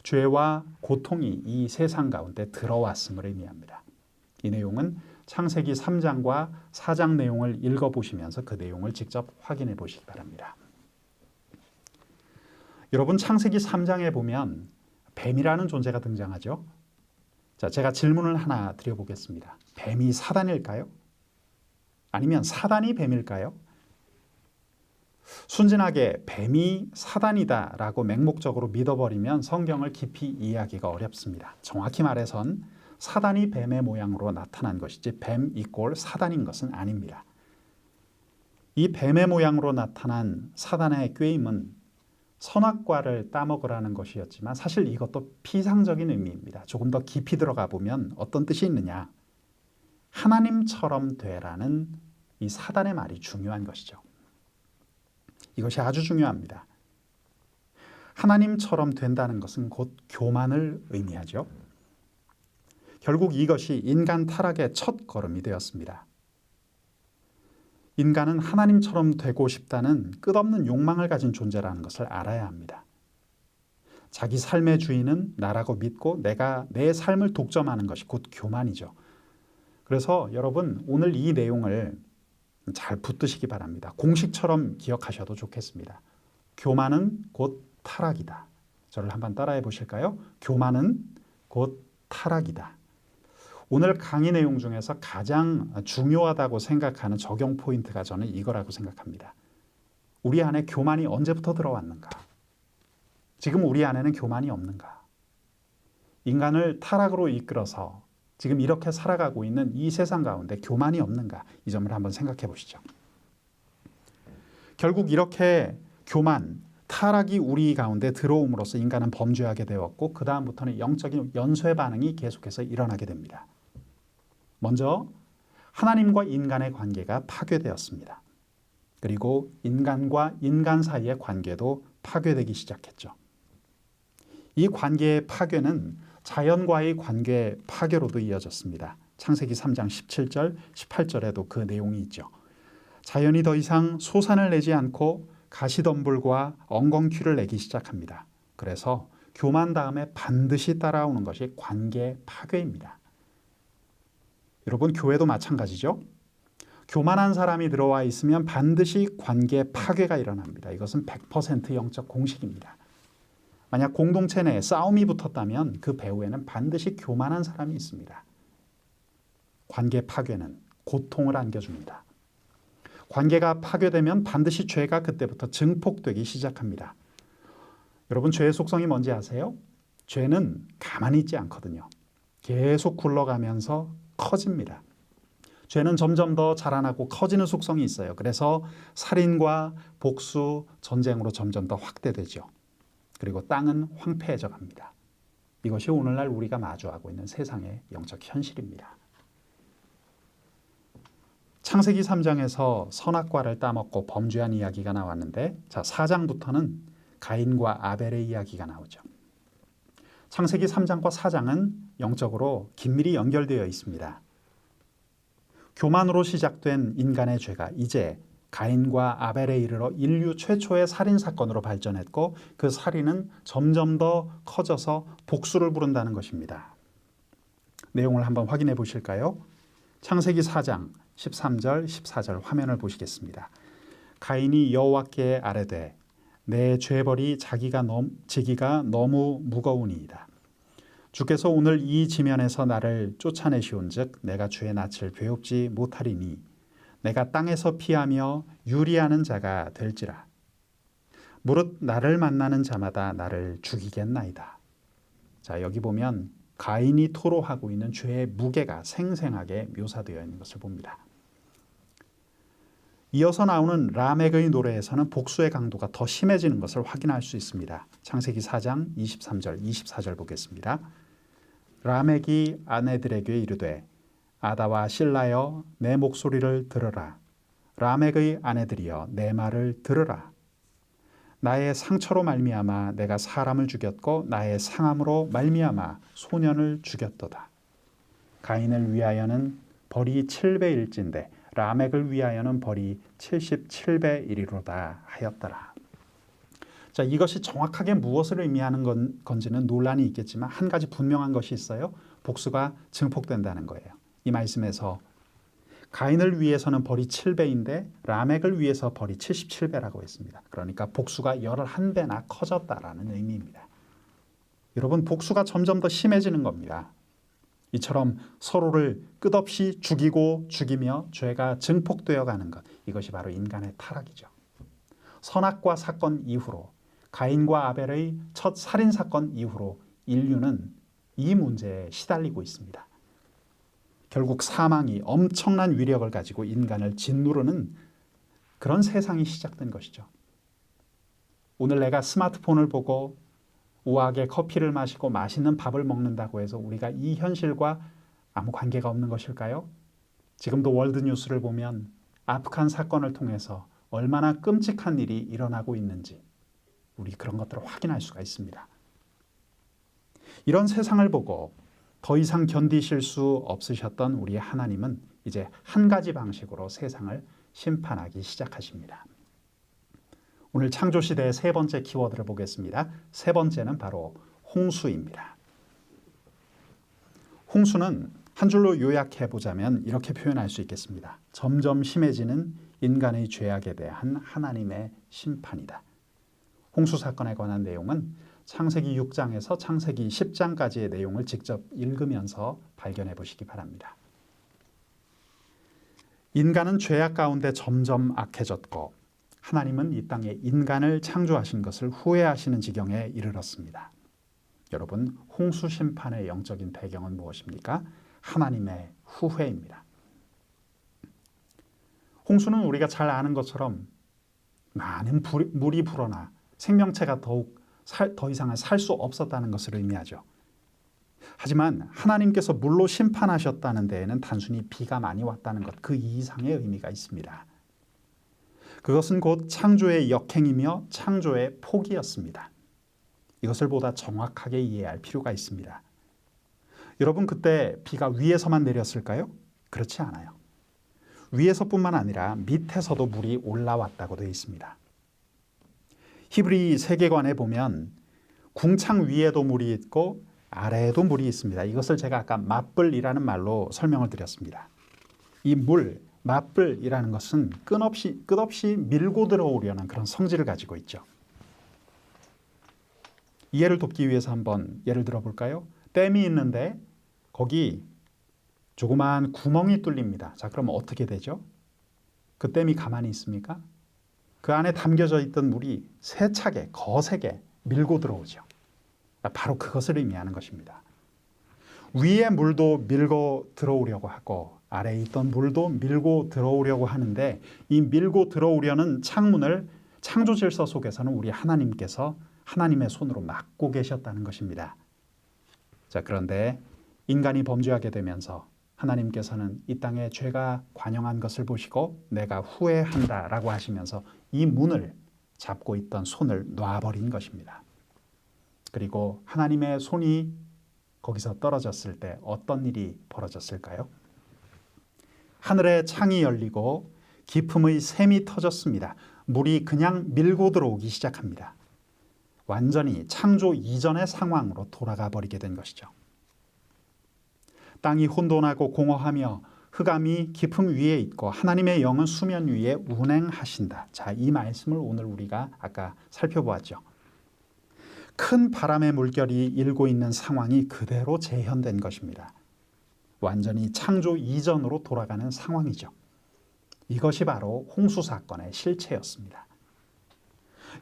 죄와 고통이 이 세상 가운데 들어왔음을 의미합니다. 이 내용은 창세기 3장과 4장 내용을 읽어보시면서 그 내용을 직접 확인해 보시기 바랍니다. 여러분, 창세기 3장에 보면 뱀이라는 존재가 등장하죠. 자, 제가 질문을 하나 드려보겠습니다. 뱀이 사단일까요? 아니면 사단이 뱀일까요? 순진하게 뱀이 사단이다라고 맹목적으로 믿어버리면 성경을 깊이 이해하기가 어렵습니다. 정확히 말해선 사단이 뱀의 모양으로 나타난 것이지 뱀 이꼴 사단인 것은 아닙니다. 이 뱀의 모양으로 나타난 사단의 꾀임은 선악과를 따먹으라는 것이었지만 사실 이것도 피상적인 의미입니다. 조금 더 깊이 들어가 보면 어떤 뜻이 있느냐. 하나님처럼 되라는 이 사단의 말이 중요한 것이죠. 이것이 아주 중요합니다. 하나님처럼 된다는 것은 곧 교만을 의미하죠. 결국 이것이 인간 타락의 첫 걸음이 되었습니다. 인간은 하나님처럼 되고 싶다는 끝없는 욕망을 가진 존재라는 것을 알아야 합니다. 자기 삶의 주인은 나라고 믿고 내가 내 삶을 독점하는 것이 곧 교만이죠. 그래서 여러분, 오늘 이 내용을 잘 붙드시기 바랍니다. 공식처럼 기억하셔도 좋겠습니다. 교만은 곧 타락이다. 저를 한번 따라해 보실까요? 교만은 곧 타락이다. 오늘 강의 내용 중에서 가장 중요하다고 생각하는 적용 포인트가 저는 이거라고 생각합니다. 우리 안에 교만이 언제부터 들어왔는가? 지금 우리 안에는 교만이 없는가? 인간을 타락으로 이끌어서 지금 이렇게 살아가고 있는 이 세상 가운데 교만이 없는가? 이 점을 한번 생각해 보시죠. 결국 이렇게 교만, 타락이 우리 가운데 들어옴으로써 인간은 범죄하게 되었고 그 다음부터는 영적인 연쇄 반응이 계속해서 일어나게 됩니다. 먼저 하나님과 인간의 관계가 파괴되었습니다. 그리고 인간과 인간 사이의 관계도 파괴되기 시작했죠. 이 관계의 파괴는 자연과의 관계 파괴로도 이어졌습니다. 창세기 3장 17절, 18절에도 그 내용이 있죠. 자연이 더 이상 소산을 내지 않고 가시덤불과 엉겅퀴를 내기 시작합니다. 그래서 교만 다음에 반드시 따라오는 것이 관계 파괴입니다. 여러분, 교회도 마찬가지죠. 교만한 사람이 들어와 있으면 반드시 관계 파괴가 일어납니다. 이것은 100% 영적 공식입니다. 만약 공동체 내에 싸움이 붙었다면 그 배후에는 반드시 교만한 사람이 있습니다. 관계 파괴는 고통을 안겨줍니다. 관계가 파괴되면 반드시 죄가 그때부터 증폭되기 시작합니다. 여러분, 죄의 속성이 뭔지 아세요? 죄는 가만히 있지 않거든요. 계속 굴러가면서 커집니다. 죄는 점점 더 자라나고 커지는 속성이 있어요. 그래서 살인과 복수, 전쟁으로 점점 더 확대되죠. 그리고 땅은 황폐해져 갑니다. 이것이 오늘날 우리가 마주하고 있는 세상의 영적 현실입니다. 창세기 3장에서 선악과를 따먹고 범죄한 이야기가 나왔는데, 자, 4장부터는 가인과 아벨의 이야기가 나오죠. 창세기 3장과 4장은 영적으로 긴밀히 연결되어 있습니다. 교만으로 시작된 인간의 죄가 이제 가인과 아벨에 이르러 인류 최초의 살인사건으로 발전했고 그 살인은 점점 더 커져서 복수를 부른다는 것입니다. 내용을 한번 확인해 보실까요? 창세기 4장 13절, 14절 화면을 보시겠습니다. 가인이 여호와께 아뢰되 내 죄벌이 지기가 너무 무거우니이다. 주께서 오늘 이 지면에서 나를 쫓아내시온즉 내가 주의 낯을 괴롭지 못하리니 내가 땅에서 피하며 유리하는 자가 될지라. 무릇 나를 만나는 자마다 나를 죽이겠나이다. 자, 여기 보면 가인이 토로하고 있는 죄의 무게가 생생하게 묘사되어 있는 것을 봅니다. 이어서 나오는 라멕의 노래에서는 복수의 강도가 더 심해지는 것을 확인할 수 있습니다. 창세기 4장 23절, 24절 보겠습니다. 라멕이 아내들에게 이르되 아다와 실라여 내 목소리를 들으라. 라멕의 아내들이여 내 말을 들으라. 나의 상처로 말미암아 내가 사람을 죽였고 나의 상함으로 말미암아 소년을 죽였도다. 가인을 위하여는 벌이 7배일진데 라멕을 위하여는 벌이 77배이리로다 하였더라. 자, 이것이 정확하게 무엇을 의미하는 건지는 논란이 있겠지만 한 가지 분명한 것이 있어요. 복수가 증폭된다는 거예요. 이 말씀에서 가인을 위해서는 벌이 7배인데 라멕을 위해서 벌이 77배라고 했습니다. 그러니까 복수가 11배나 커졌다라는 의미입니다. 여러분, 복수가 점점 더 심해지는 겁니다. 이처럼 서로를 끝없이 죽이고 죽이며 죄가 증폭되어 가는 것, 이것이 바로 인간의 타락이죠. 선악과 사건 이후로, 가인과 아벨의 첫 살인사건 이후로 인류는 이 문제에 시달리고 있습니다. 결국 사망이 엄청난 위력을 가지고 인간을 짓누르는 그런 세상이 시작된 것이죠. 오늘 내가 스마트폰을 보고 우아하게 커피를 마시고 맛있는 밥을 먹는다고 해서 우리가 이 현실과 아무 관계가 없는 것일까요? 지금도 월드뉴스를 보면 아프간 사건을 통해서 얼마나 끔찍한 일이 일어나고 있는지 우리 그런 것들을 확인할 수가 있습니다. 이런 세상을 보고 더 이상 견디실 수 없으셨던 우리 하나님은 이제 한 가지 방식으로 세상을 심판하기 시작하십니다. 오늘 창조시대의 세 번째 키워드를 보겠습니다. 세 번째는 바로 홍수입니다. 홍수는 한 줄로 요약해 보자면 이렇게 표현할 수 있겠습니다. 점점 심해지는 인간의 죄악에 대한 하나님의 심판이다. 홍수 사건에 관한 내용은 창세기 6장에서 창세기 10장까지의 내용을 직접 읽으면서 발견해 보시기 바랍니다. 인간은 죄악 가운데 점점 악해졌고 하나님은 이 땅에 인간을 창조하신 것을 후회하시는 지경에 이르렀습니다. 여러분, 홍수 심판의 영적인 배경은 무엇입니까? 하나님의 후회입니다. 홍수는 우리가 잘 아는 것처럼 많은 물이 불어나 생명체가 더 이상은 살 수 없었다는 것을 의미하죠. 하지만 하나님께서 물로 심판하셨다는 데에는 단순히 비가 많이 왔다는 것, 그 이상의 의미가 있습니다. 그것은 곧 창조의 역행이며 창조의 포기였습니다. 이것을 보다 정확하게 이해할 필요가 있습니다. 여러분, 그때 비가 위에서만 내렸을까요? 그렇지 않아요. 위에서뿐만 아니라 밑에서도 물이 올라왔다고 되어 있습니다. 히브리 세계관에 보면 궁창 위에도 물이 있고 아래에도 물이 있습니다. 이것을 제가 아까 맞불이라는 말로 설명을 드렸습니다. 이 물, 맞불이라는 것은 끝없이 밀고 들어오려는 그런 성질을 가지고 있죠. 이해를 돕기 위해서 한번 예를 들어 볼까요? 댐이 있는데 거기 조그마한 구멍이 뚫립니다. 자, 그럼 어떻게 되죠? 그 댐이 가만히 있습니까? 그 안에 담겨져 있던 물이 세차게, 거세게 밀고 들어오죠. 바로 그것을 의미하는 것입니다. 위에 물도 밀고 들어오려고 하고 아래에 있던 물도 밀고 들어오려고 하는데 이 밀고 들어오려는 창문을 창조 질서 속에서는 우리 하나님께서 하나님의 손으로 막고 계셨다는 것입니다. 자, 그런데 인간이 범죄하게 되면서 하나님께서는 이 땅에 죄가 관영한 것을 보시고 내가 후회한다라고 하시면서 이 문을 잡고 있던 손을 놔버린 것입니다. 그리고 하나님의 손이 거기서 떨어졌을 때 어떤 일이 벌어졌을까요? 하늘의 창이 열리고 깊음의 샘이 터졌습니다. 물이 그냥 밀고 들어오기 시작합니다. 완전히 창조 이전의 상황으로 돌아가 버리게 된 것이죠. 땅이 혼돈하고 공허하며 흑암이 깊음 위에 있고 하나님의 영은 수면 위에 운행하신다. 자, 이 말씀을 오늘 우리가 아까 살펴보았죠. 큰 바람의 물결이 일고 있는 상황이 그대로 재현된 것입니다. 완전히 창조 이전으로 돌아가는 상황이죠. 이것이 바로 홍수 사건의 실체였습니다.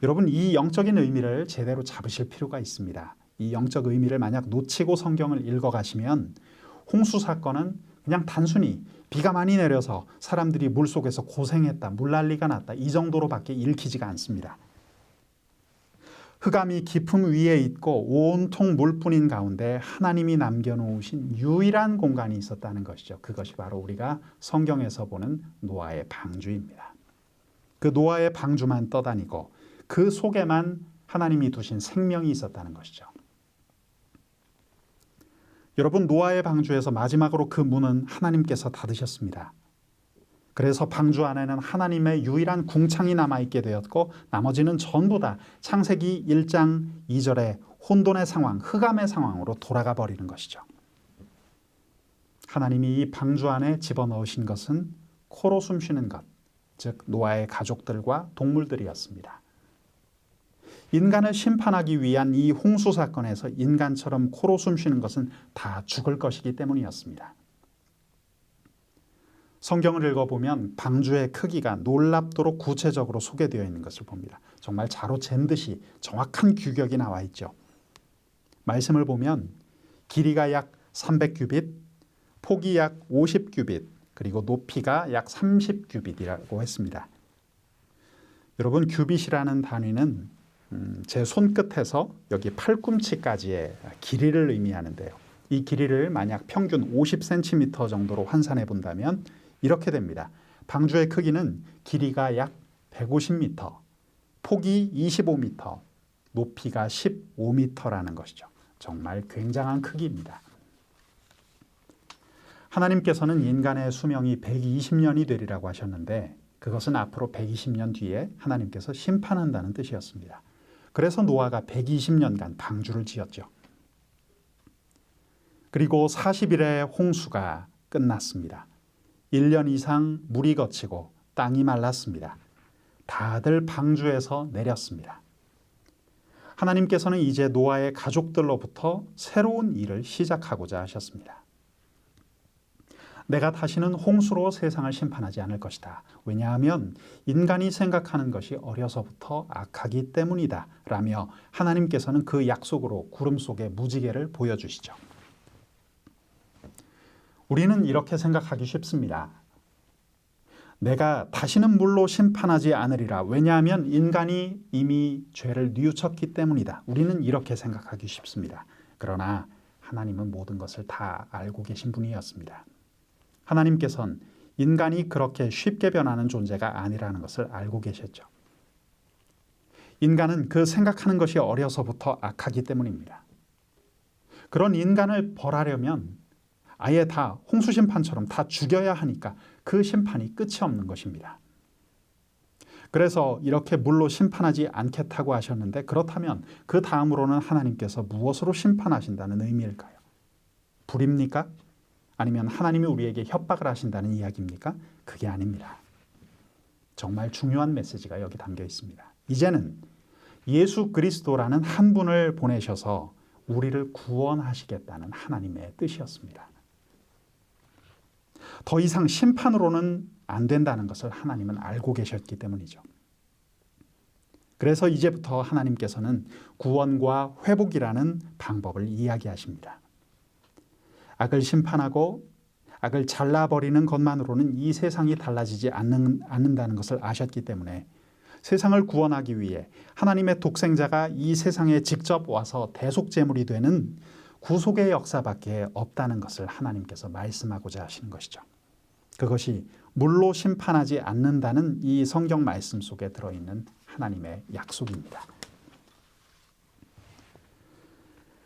여러분, 이 영적인 의미를 제대로 잡으실 필요가 있습니다. 이 영적 의미를 만약 놓치고 성경을 읽어가시면 홍수 사건은 그냥 단순히 비가 많이 내려서 사람들이 물속에서 고생했다, 물난리가 났다, 이 정도로밖에 읽히지가 않습니다. 흑암이 깊음 위에 있고 온통 물뿐인 가운데 하나님이 남겨놓으신 유일한 공간이 있었다는 것이죠. 그것이 바로 우리가 성경에서 보는 노아의 방주입니다. 그 노아의 방주만 떠다니고 그 속에만 하나님이 두신 생명이 있었다는 것이죠. 여러분, 노아의 방주에서 마지막으로 그 문은 하나님께서 닫으셨습니다. 그래서 방주 안에는 하나님의 유일한 궁창이 남아있게 되었고 나머지는 전부 다 창세기 1장 2절의 혼돈의 상황, 흑암의 상황으로 돌아가 버리는 것이죠. 하나님이 이 방주 안에 집어넣으신 것은 코로 숨쉬는 것, 즉 노아의 가족들과 동물들이었습니다. 인간을 심판하기 위한 이 홍수 사건에서 인간처럼 코로 숨쉬는 것은 다 죽을 것이기 때문이었습니다. 성경을 읽어보면 방주의 크기가 놀랍도록 구체적으로 소개되어 있는 것을 봅니다. 정말 자로 잰 듯이 정확한 규격이 나와 있죠. 말씀을 보면 길이가 약 300규빗, 폭이 약 50규빗, 그리고 높이가 약 30규빗이라고 했습니다. 여러분, 규빗이라는 단위는 제 손끝에서 여기 팔꿈치까지의 길이를 의미하는데요. 이 길이를 만약 평균 50cm 정도로 환산해 본다면 이렇게 됩니다. 방주의 크기는 길이가 약 150m, 폭이 25m, 높이가 15m라는 것이죠. 정말 굉장한 크기입니다. 하나님께서는 인간의 수명이 120년이 되리라고 하셨는데 그것은 앞으로 120년 뒤에 하나님께서 심판한다는 뜻이었습니다. 그래서 노아가 120년간 방주를 지었죠. 그리고 40일의 홍수가 끝났습니다. 1년 이상 물이 거치고 땅이 말랐습니다. 다들 방주에서 내렸습니다. 하나님께서는 이제 노아의 가족들로부터 새로운 일을 시작하고자 하셨습니다. 내가 다시는 홍수로 세상을 심판하지 않을 것이다. 왜냐하면 인간이 생각하는 것이 어려서부터 악하기 때문이다. 라며 하나님께서는 그 약속으로 구름 속의 무지개를 보여주시죠. 우리는 이렇게 생각하기 쉽습니다. 내가 다시는 물로 심판하지 않으리라. 왜냐하면 인간이 이미 죄를 뉘우쳤기 때문이다. 우리는 이렇게 생각하기 쉽습니다. 그러나 하나님은 모든 것을 다 알고 계신 분이었습니다. 하나님께서는 인간이 그렇게 쉽게 변하는 존재가 아니라는 것을 알고 계셨죠. 인간은 그 생각하는 것이 어려서부터 악하기 때문입니다. 그런 인간을 벌하려면 아예 다 홍수심판처럼 다 죽여야 하니까 그 심판이 끝이 없는 것입니다. 그래서 이렇게 물로 심판하지 않겠다고 하셨는데 그렇다면 그 다음으로는 하나님께서 무엇으로 심판하신다는 의미일까요? 불입니까? 아니면 하나님이 우리에게 협박을 하신다는 이야기입니까? 그게 아닙니다. 정말 중요한 메시지가 여기 담겨 있습니다. 이제는 예수 그리스도라는 한 분을 보내셔서 우리를 구원하시겠다는 하나님의 뜻이었습니다. 더 이상 심판으로는 안 된다는 것을 하나님은 알고 계셨기 때문이죠. 그래서 이제부터 하나님께서는 구원과 회복이라는 방법을 이야기하십니다. 악을 심판하고 악을 잘라버리는 것만으로는 이 세상이 달라지지 않는다는 것을 아셨기 때문에 세상을 구원하기 위해 하나님의 독생자가 이 세상에 직접 와서 대속제물이 되는 구속의 역사밖에 없다는 것을 하나님께서 말씀하고자 하시는 것이죠. 그것이 물로 심판하지 않는다는 이 성경 말씀 속에 들어있는 하나님의 약속입니다.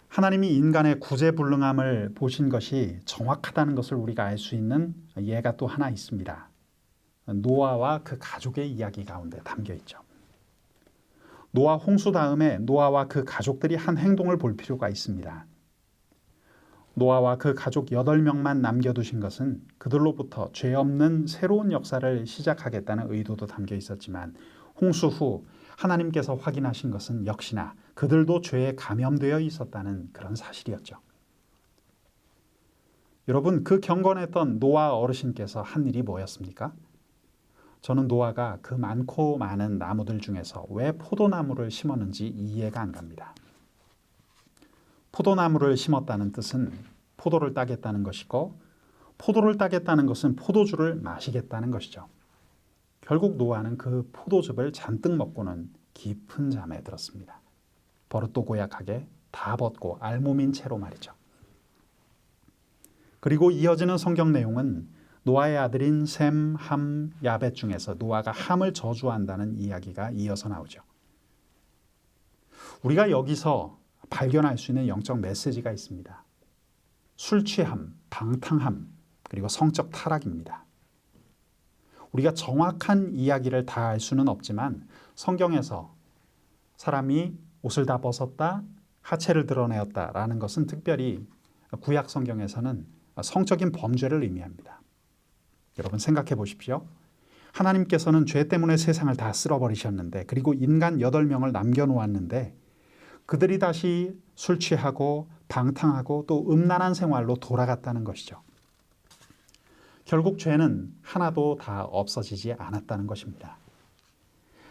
하나님이 인간의 구제불능함을 보신 것이 정확하다는 것을 우리가 알 수 있는 예가 또 하나 있습니다. 노아와 그 가족의 이야기 가운데 담겨 있죠. 노아 홍수 다음에 노아와 그 가족들이 한 행동을 볼 필요가 있습니다. 노아와 그 가족 8명만 남겨두신 것은 그들로부터 죄 없는 새로운 역사를 시작하겠다는 의도도 담겨 있었지만 홍수 후 하나님께서 확인하신 것은 역시나 그들도 죄에 감염되어 있었다는 그런 사실이었죠. 여러분, 그 경건했던 노아 어르신께서 한 일이 뭐였습니까? 저는 노아가 그 많고 많은 나무들 중에서 왜 포도나무를 심었는지 이해가 안 갑니다. 포도나무를 심었다는 뜻은 포도를 따겠다는 것이고 포도를 따겠다는 것은 포도주를 마시겠다는 것이죠. 결국 노아는 그 포도즙을 잔뜩 먹고는 깊은 잠에 들었습니다. 버릇도 고약하게 다 벗고 알몸인 채로 말이죠. 그리고 이어지는 성경 내용은 노아의 아들인 셈, 함, 야벳 중에서 노아가 함을 저주한다는 이야기가 이어서 나오죠. 우리가 여기서 발견할 수 있는 영적 메시지가 있습니다. 술 취함, 방탕함, 그리고 성적 타락입니다. 우리가 정확한 이야기를 다 알 수는 없지만 성경에서 사람이 옷을 다 벗었다, 하체를 드러내었다라는 것은 특별히 구약 성경에서는 성적인 범죄를 의미합니다. 여러분 생각해 보십시오. 하나님께서는 죄 때문에 세상을 다 쓸어버리셨는데, 그리고 인간 8명을 남겨놓았는데 그들이 다시 술 취하고 방탕하고 또 음란한 생활로 돌아갔다는 것이죠. 결국 죄는 하나도 다 없어지지 않았다는 것입니다.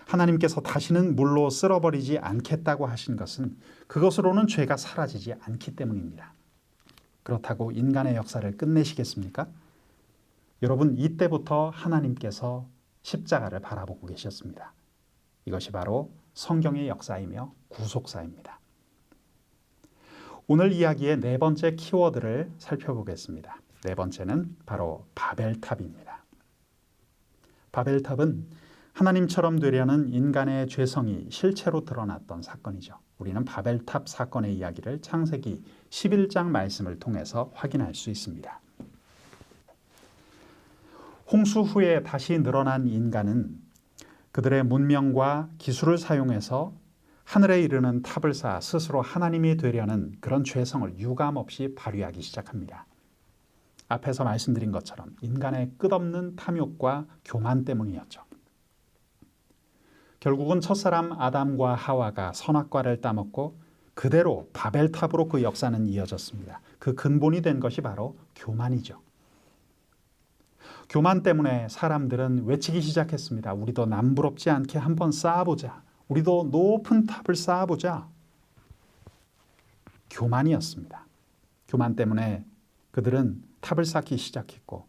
하나님께서 다시는 물로 쓸어버리지 않겠다고 하신 것은 그것으로는 죄가 사라지지 않기 때문입니다. 그렇다고 인간의 역사를 끝내시겠습니까? 여러분, 이때부터 하나님께서 십자가를 바라보고 계셨습니다. 이것이 바로 성경의 역사이며 구속사입니다. 오늘 이야기의 네 번째 키워드를 살펴보겠습니다. 네 번째는 바로 바벨탑입니다. 바벨탑은 하나님처럼 되려는 인간의 죄성이 실체로 드러났던 사건이죠. 우리는 바벨탑 사건의 이야기를 창세기 11장 말씀을 통해서 확인할 수 있습니다. 홍수 후에 다시 늘어난 인간은 그들의 문명과 기술을 사용해서 하늘에 이르는 탑을 쌓아 스스로 하나님이 되려는 그런 죄성을 유감없이 발휘하기 시작합니다. 앞에서 말씀드린 것처럼 인간의 끝없는 탐욕과 교만 때문이었죠. 결국은 첫사람 아담과 하와가 선악과를 따먹고 그대로 바벨탑으로 그 역사는 이어졌습니다. 그 근본이 된 것이 바로 교만이죠. 교만 때문에 사람들은 외치기 시작했습니다. 우리도 남부럽지 않게 한번 쌓아보자. 우리도 높은 탑을 쌓아보자. 교만이었습니다. 교만 때문에 그들은 탑을 쌓기 시작했고,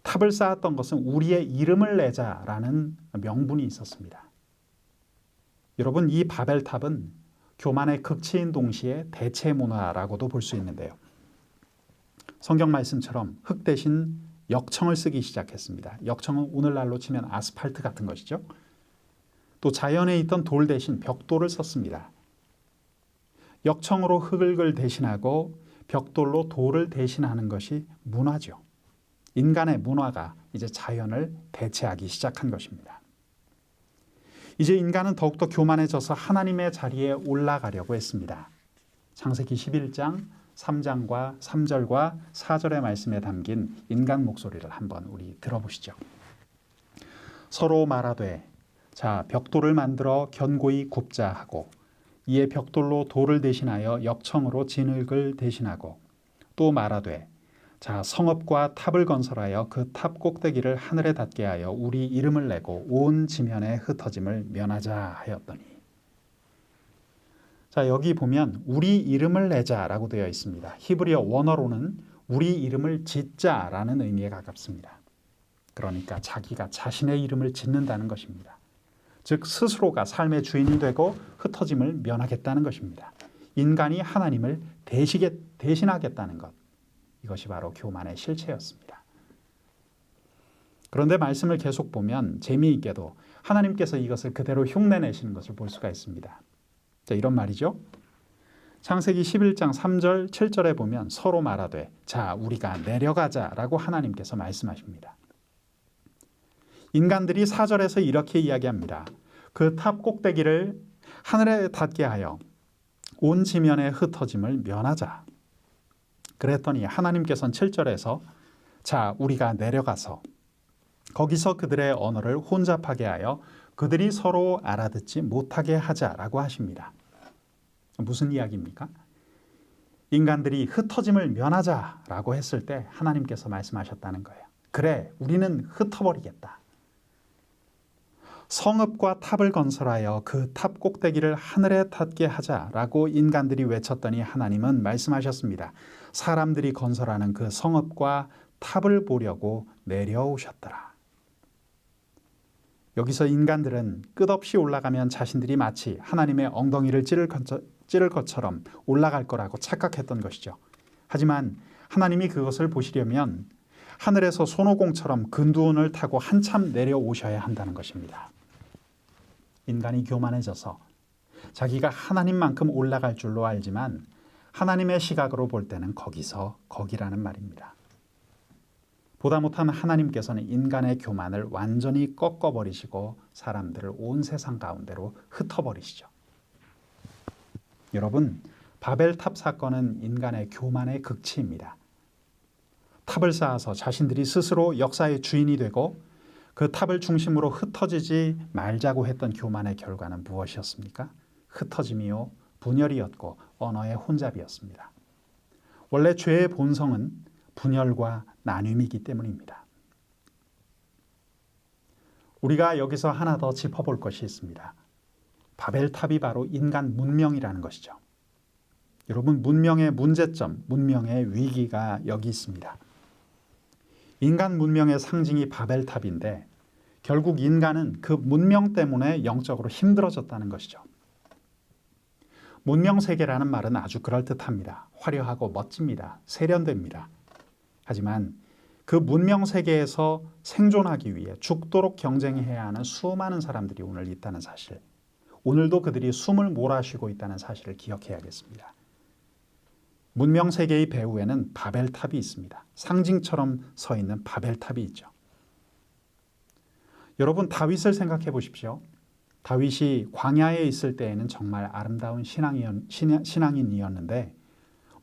탑을 쌓았던 것은 우리의 이름을 내자라는 명분이 있었습니다. 여러분, 이 바벨탑은 교만의 극치인 동시에 대체 문화라고도 볼 수 있는데요. 성경 말씀처럼 흙 대신 역청을 쓰기 시작했습니다. 역청은 오늘날로 치면 아스팔트 같은 것이죠. 또 자연에 있던 돌 대신 벽돌을 썼습니다. 역청으로 흙을 대신하고 벽돌로 돌을 대신하는 것이 문화죠. 인간의 문화가 이제 자연을 대체하기 시작한 것입니다. 이제 인간은 더욱더 교만해져서 하나님의 자리에 올라가려고 했습니다. 창세기 11장 3장과 3절과 4절의 말씀에 담긴 인간 목소리를 한번 우리 들어보시죠. 서로 말하되 자 벽돌을 만들어 견고히 굽자 하고 이에 벽돌로 돌을 대신하여 역청으로 진흙을 대신하고 또 말하되 자 성읍과 탑을 건설하여 그 탑 꼭대기를 하늘에 닿게 하여 우리 이름을 내고 온 지면에 흩어짐을 면하자 하였더니. 자 여기 보면 우리 이름을 내자라고 되어 있습니다. 히브리어 원어로는 우리 이름을 짓자라는 의미에 가깝습니다. 그러니까 자기가 자신의 이름을 짓는다는 것입니다. 즉 스스로가 삶의 주인이 되고 흩어짐을 면하겠다는 것입니다. 인간이 하나님을 대신하겠다는 것. 이것이 바로 교만의 실체였습니다. 그런데 말씀을 계속 보면 재미있게도 하나님께서 이것을 그대로 흉내내시는 것을 볼 수가 있습니다. 자, 이런 말이죠. 창세기 11장 3절 7절에 보면 서로 말하되 자 우리가 내려가자라고 하나님께서 말씀하십니다. 인간들이 4절에서 이렇게 이야기합니다. 그 탑 꼭대기를 하늘에 닿게 하여 온 지면에 흩어짐을 면하자. 그랬더니 하나님께서는 7절에서 자 우리가 내려가서 거기서 그들의 언어를 혼잡하게 하여 그들이 서로 알아듣지 못하게 하자라고 하십니다. 무슨 이야기입니까? 인간들이 흩어짐을 면하자라고 했을 때 하나님께서 말씀하셨다는 거예요. 그래 우리는 흩어버리겠다. 성읍과 탑을 건설하여 그 탑 꼭대기를 하늘에 닿게 하자라고 인간들이 외쳤더니 하나님은 말씀하셨습니다. 사람들이 건설하는 그 성읍과 탑을 보려고 내려오셨더라. 여기서 인간들은 끝없이 올라가면 자신들이 마치 하나님의 엉덩이를 찌를 것처럼 올라갈 거라고 착각했던 것이죠. 하지만 하나님이 그것을 보시려면 하늘에서 손오공처럼 근두운을 타고 한참 내려오셔야 한다는 것입니다. 인간이 교만해져서 자기가 하나님만큼 올라갈 줄로 알지만 하나님의 시각으로 볼 때는 거기서 거기라는 말입니다. 보다 못한 하나님께서는 인간의 교만을 완전히 꺾어버리시고 사람들을 온 세상 가운데로 흩어버리시죠. 여러분, 바벨탑 사건은 인간의 교만의 극치입니다. 탑을 쌓아서 자신들이 스스로 역사의 주인이 되고 그 탑을 중심으로 흩어지지 말자고 했던 교만의 결과는 무엇이었습니까? 흩어짐이요, 분열이었고 언어의 혼잡이었습니다. 원래 죄의 본성은 분열과 나눔이기 때문입니다. 우리가 여기서 하나 더 짚어볼 것이 있습니다. 바벨탑이 바로 인간 문명이라는 것이죠. 여러분, 문명의 문제점, 문명의 위기가 여기 있습니다. 인간 문명의 상징이 바벨탑인데 결국 인간은 그 문명 때문에 영적으로 힘들어졌다는 것이죠. 문명세계라는 말은 아주 그럴듯합니다. 화려하고 멋집니다. 세련됩니다. 하지만 그 문명세계에서 생존하기 위해 죽도록 경쟁해야 하는 수많은 사람들이 오늘 있다는 사실, 오늘도 그들이 숨을 몰아쉬고 있다는 사실을 기억해야겠습니다. 문명세계의 배후에는 바벨탑이 있습니다. 상징처럼 서 있는 바벨탑이 있죠. 여러분, 다윗을 생각해 보십시오. 다윗이 광야에 있을 때에는 정말 아름다운 신앙인이었는데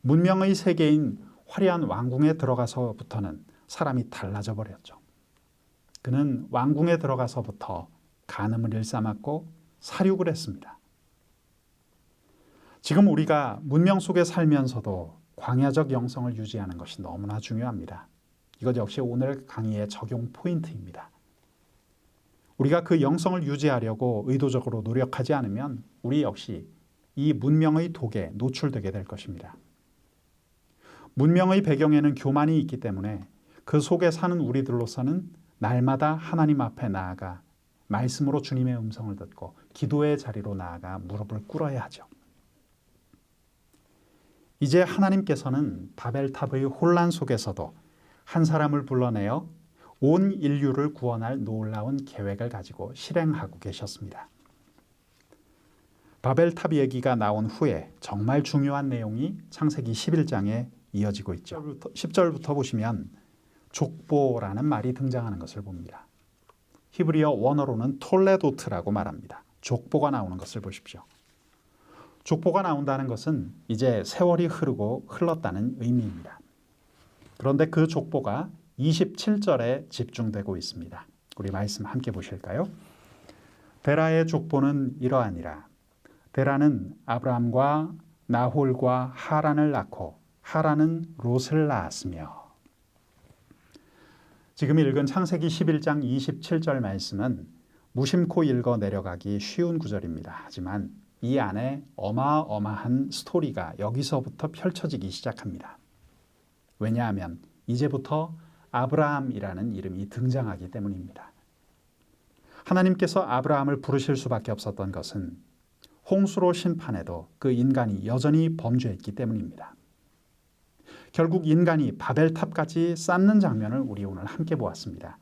문명의 세계인 화려한 왕궁에 들어가서부터는 사람이 달라져 버렸죠. 그는 왕궁에 들어가서부터 간음을 일삼았고 살육을 했습니다. 지금 우리가 문명 속에 살면서도 광야적 영성을 유지하는 것이 너무나 중요합니다. 이것 역시 오늘 강의의 적용 포인트입니다. 우리가 그 영성을 유지하려고 의도적으로 노력하지 않으면 우리 역시 이 문명의 독에 노출되게 될 것입니다. 문명의 배경에는 교만이 있기 때문에 그 속에 사는 우리들로서는 날마다 하나님 앞에 나아가 말씀으로 주님의 음성을 듣고 기도의 자리로 나아가 무릎을 꿇어야 하죠. 이제 하나님께서는 바벨탑의 혼란 속에서도 한 사람을 불러내어 온 인류를 구원할 놀라운 계획을 가지고 실행하고 계셨습니다. 바벨탑 얘기가 나온 후에 정말 중요한 내용이 창세기 11장에 이어지고 있죠. 10절부터 보시면 족보라는 말이 등장하는 것을 봅니다. 히브리어 원어로는 톨레도트라고 말합니다. 족보가 나오는 것을 보십시오. 족보가 나온다는 것은 이제 세월이 흘렀다는 의미입니다. 그런데 그 족보가 27절에 집중되고 있습니다. 우리 말씀 함께 보실까요? 데라의 족보는 이러하니라. 데라는 아브람과 나홀과 하란을 낳고 하란은 롯을 낳았으며. 지금 읽은 창세기 11장 27절 말씀은 무심코 읽어 내려가기 쉬운 구절입니다. 하지만 이 안에 어마어마한 스토리가 여기서부터 펼쳐지기 시작합니다. 왜냐하면 이제부터 아브라함이라는 이름이 등장하기 때문입니다. 하나님께서 아브라함을 부르실 수밖에 없었던 것은 홍수로 심판해도 그 인간이 여전히 범죄했기 때문입니다. 결국 인간이 바벨탑까지 쌓는 장면을 우리 오늘 함께 보았습니다.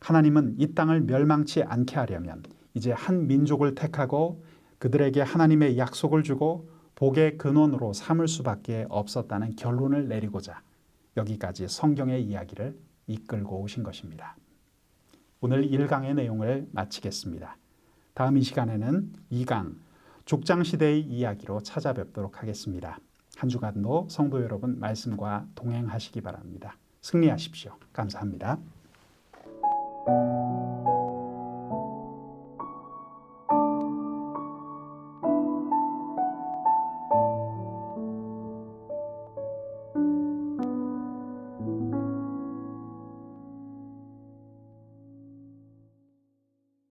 하나님은 이 땅을 멸망치 않게 하려면 이제 한 민족을 택하고 그들에게 하나님의 약속을 주고 복의 근원으로 삼을 수밖에 없었다는 결론을 내리고자 여기까지 성경의 이야기를 이끌고 오신 것입니다. 오늘 1강의 내용을 마치겠습니다. 다음 이 시간에는 2강 족장시대의 이야기로 찾아뵙도록 하겠습니다. 한 주간도 성도 여러분 말씀과 동행하시기 바랍니다. 승리하십시오. 감사합니다.